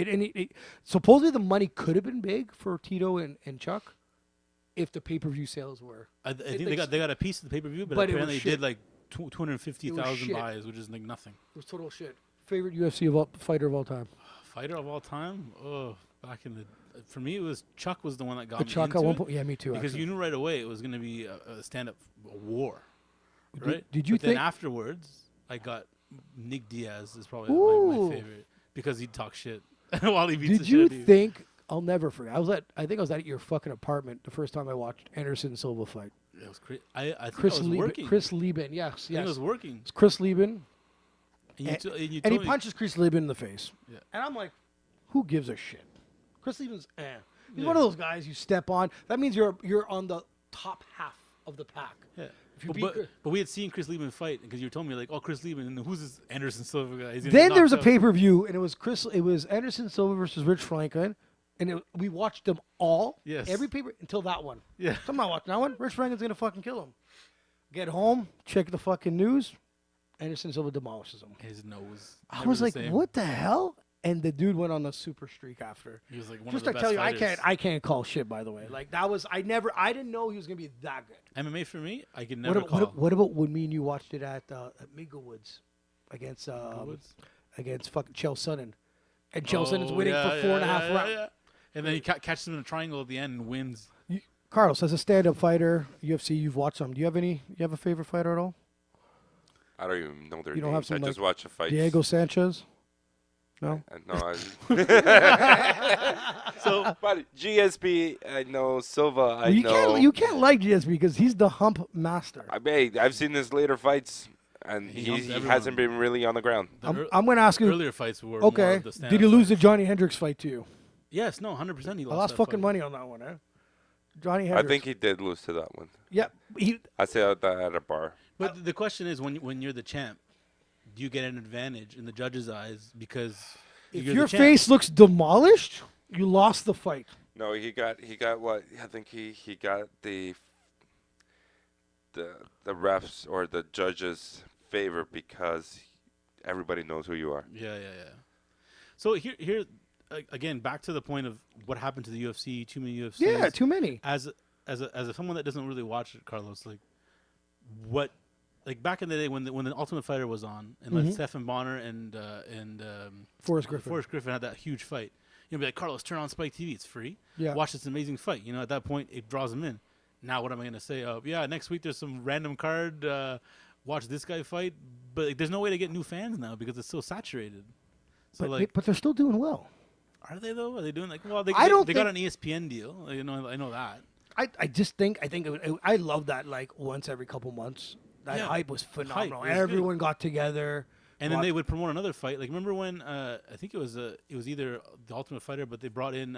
Supposedly the money could have been big for Tito and Chuck if the pay-per-view sales were. I think they got a piece of the pay per view, but But it was apparently they shit. did like 250,000 shit. buys, which is like nothing. It was total shit. Favorite UFC fighter of all time. Fighter of all time, back in the for me it was Chuck was the one that got The me Chuck into at one it, point. Yeah, me too. because actually. you knew right away it was going to be a stand-up war, right? Did you but then think? afterwards I got Nick Diaz is probably Ooh. my favorite because he'd talk shit while he beats Did the you shit. think? I'll never forget. I think I was at your fucking apartment the first time I watched Anderson Silva fight. It was crazy. I think Chris I was working. Chris Lieben. Yes, I think yes. it was working. It's Chris Lieben. And you and you And he told me- punches Chris Lieben in the face. Yeah. And I'm like, who gives a shit? Chris Lieben's He's Yeah. one of those guys you step on. That means you're on the top half of the pack. Yeah. If you But, beat but, Chris- but we had seen Chris Lieben fight because you told me like, oh, Chris Lieben, and who's this Anderson Silva guy? He's gonna Then get there was a knocked out. pay-per-view, and it was Anderson Silva versus Rich Franklin, and we watched them all. Yes. Every paper until that one. Yeah. So I'm not watching that one. Rich Franklin's gonna fucking kill him. Get home, check the fucking news. Anderson Silva demolishes him. His nose. I never was the like, same. what the hell? And the dude went on a super streak after. He was like one Just of to the tell best you, fighters. I can't call shit. By the way, like that was I didn't know he was gonna be that good. MMA for me, I could never call. What about when me and you watched it at Woods against Woods? against fucking Chael Sonnen, and Chael Sonnen's winning for 4.5 rounds. Yeah. And then he catches him in a triangle at the end and wins. Carlos, as a stand-up fighter, UFC, you've watched some. Do you have a favorite fighter at all? I don't even know their You don't have names. some, I just like, watch the fights. Diego Sanchez. No. No, So but GSP, I know Silva. I Well, know. you can't like GSP because he's the hump master. I've seen his later fights, and He he humps everyone. hasn't been really on the ground. I'm going to ask you. earlier fights were more Okay. of the stand-up Did he lose the fights. Johnny Hendricks fight to you? Yes, no, 100% he lost. I lost that fucking fight. money on that one, eh? Johnny I Hendricks. think he did lose to that one. Yeah. I said that at a bar. But the question is, when you're the champ, do you get an advantage in the judges' eyes because If you're your the champ? face looks demolished, you lost the fight. No, he got what? I think he got the refs or the judges' favor because everybody knows who you are. Yeah. So here again, back to the point of what happened to the UFC. Too many UFCs. Yeah, too many. As someone that doesn't really watch it, Carlos, like, what like back in the day when the Ultimate Fighter was on, and like Stephen Bonner and Forrest Griffin. Forrest Griffin had that huge fight. You'll be like, Carlos, turn on Spike TV. It's free. Yeah. Watch this amazing fight. At that point, it draws them in. Now, what am I going to say? Yeah, next week there's some random card. Watch this guy fight. But like, there's no way to get new fans now because it's so saturated. So But they're still doing well. Are they though? Are they doing like? Well, they got an ESPN deal. I know that. I just think I love that like once every couple months. That hype was phenomenal. Hype was Everyone got together. And then they would promote another fight. Like remember when I think it was either the Ultimate Fighter, but they brought in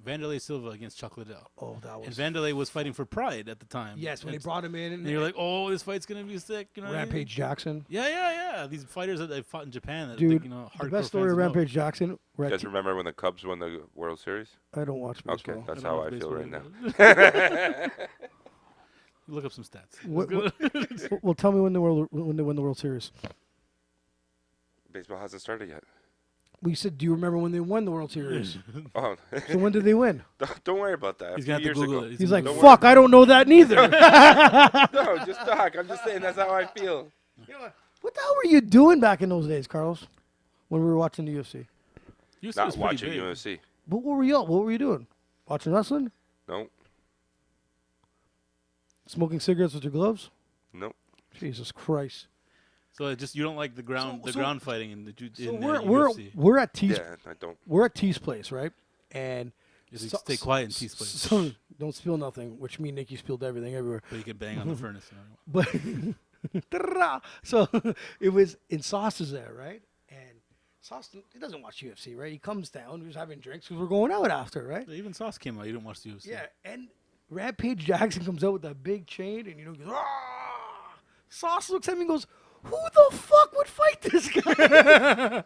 Vanderlei Silva against Chuck Liddell. Oh, that was. And Vanderlei was fighting for Pride at the time. Yes, when they brought him in, and you're like, oh, this fight's gonna be sick. Rampage Jackson. Yeah. These fighters that they fought in Japan. That, Dude, like, the best story of Rampage Jackson. You guys remember when the Cubs won the World Series? I don't watch baseball. Okay, that's how I feel right now. Look up some stats. Well, tell me when they won the World Series. Baseball hasn't started yet. We said, do you remember when they won the World Series? Oh, So when did they win? don't worry about that. He's A gonna few have to years Google ago. it. He's like, Don't fuck, I don't know that neither. No, just talk. I'm just saying that's how I feel. What the hell were you doing back in those days, Carlos? When we were watching the UFC? UFC was Not pretty watching big. UFC. But what were you doing? Watching wrestling? No, Smoking cigarettes with your gloves? no. Jesus Christ. So you don't like the ground ground fighting in the UFC. We're at T's Yeah, I don't. we're at T's place, right? And Just stay quiet in T's place. So, don't spill nothing, which me and Nikki spilled everything everywhere. But you can bang on the furnace. But so it was in Sauce's there, right? And Sauce, he doesn't watch UFC, right? He comes down, we're just having drinks because we're going out after, right? Even Sauce came out. You didn't watch the UFC. Yeah, and Rampage Jackson comes out with that big chain, and goes, ah! Sauce looks at me and goes, who the fuck would fight this guy?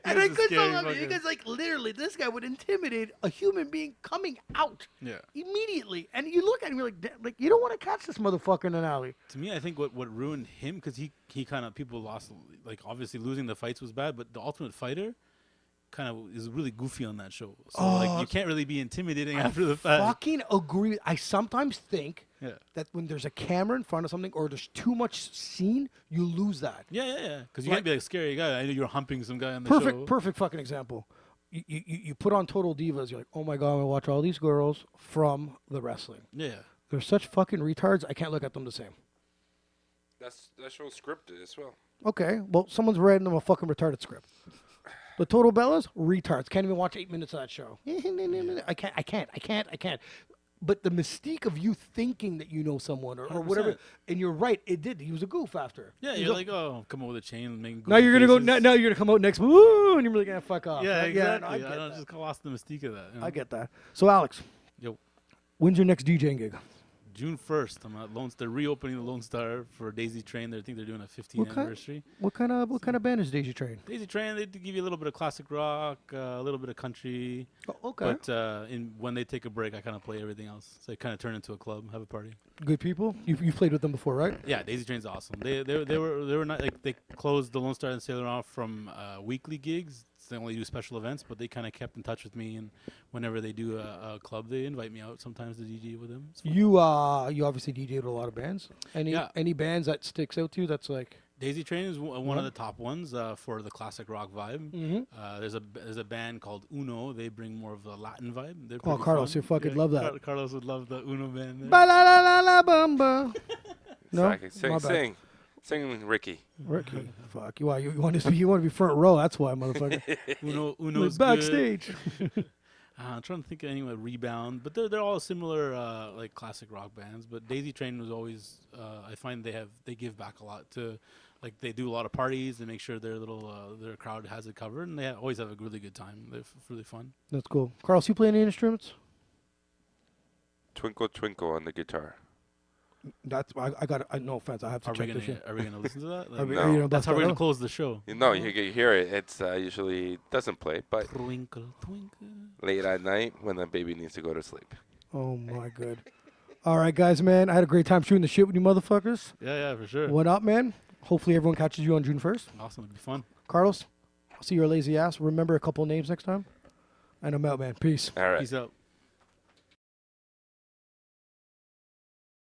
And I couldn't tell him because, like, literally, this guy would intimidate a human being coming out immediately. And you look at him, you're like, you don't want to catch this motherfucker in an alley. To me, I think what ruined him, because he kind of, people lost, like, obviously losing the fights was bad, but the Ultimate Fighter kind of is really goofy on that show. So, like, you can't really be intimidating after the fact. Fucking agree. I sometimes think that when there's a camera in front of something or there's too much scene, you lose that. Yeah. Because you can't be like a scary guy. I know you're humping some guy on the show. Perfect fucking example. You put on Total Divas, you're like, oh my God, I'm going to watch all these girls from the wrestling. Yeah. They're such fucking retards, I can't look at them the same. That show's scripted as well. Okay, well, someone's writing them a fucking retarded script. The Total Bellas, retards. Can't even watch 8 minutes of that show. I can't. But the mystique of you thinking that you know someone or whatever, and you're right, it did. He was a goof after. Yeah, you're like, oh, come up with a chain and make. Now you're gonna go. Now you're gonna come out next. Woo, and you're really gonna fuck off. Yeah, right? exactly. Yeah, I don't just lost the mystique of that. I get that. So Alex, Yo, when's your next DJing gig? June 1st, I'm at Lone. They're reopening the Lone Star for Daisy Train. I think they're doing a 15th anniversary. What kind of band is Daisy Train? Daisy Train, they give you a little bit of classic rock, a little bit of country. Oh, okay. But when they take a break, I kind of play everything else. So I kind of turn into a club, have a party. Good people. You've played with them before, right? Yeah, Daisy Train's awesome. They were not like, they closed the Lone Star and Sailor off from weekly gigs. They only do special events, but they kind of kept in touch with me, and whenever they do a club, they invite me out sometimes to DJ with them. You obviously DJed with a lot of bands. Any bands that sticks out to you that's like Daisy Train is one of the top ones for the classic rock vibe. Mm-hmm. There's a band called Uno. They bring more of the Latin vibe. They're Carlos, fun. you fucking love that. Carlos would love the Uno band. Ba la la la la bumba. No, Exactly. Sing, Ricky. Ricky, fuck you. You want to be front row? That's why, motherfucker. Uno's backstage. I'm trying to think of anyone Rebound, but they're all similar like classic rock bands. But Daisy Train was always I find they give back a lot to, like, they do a lot of parties. They make sure their crowd has it covered, and they always have a really good time. They're really fun. That's cool. Carlos, you play any instruments? Twinkle Twinkle on the guitar. That's no offense. I have to check this shit. Are we gonna listen to that? Are we No. gonna That's how we're gonna close the show. No, you can hear it. It's usually doesn't play, but Twinkle, twinkle. late at night when the baby needs to go to sleep. Oh my god. All right, guys, man. I had a great time shooting the shit with you motherfuckers. Yeah, for sure. What up, man? Hopefully everyone catches you on June 1st. Awesome, it'd be fun. Carlos, I'll see your lazy ass. Remember a couple names next time. And I'm out, man. Peace. All right. Peace out.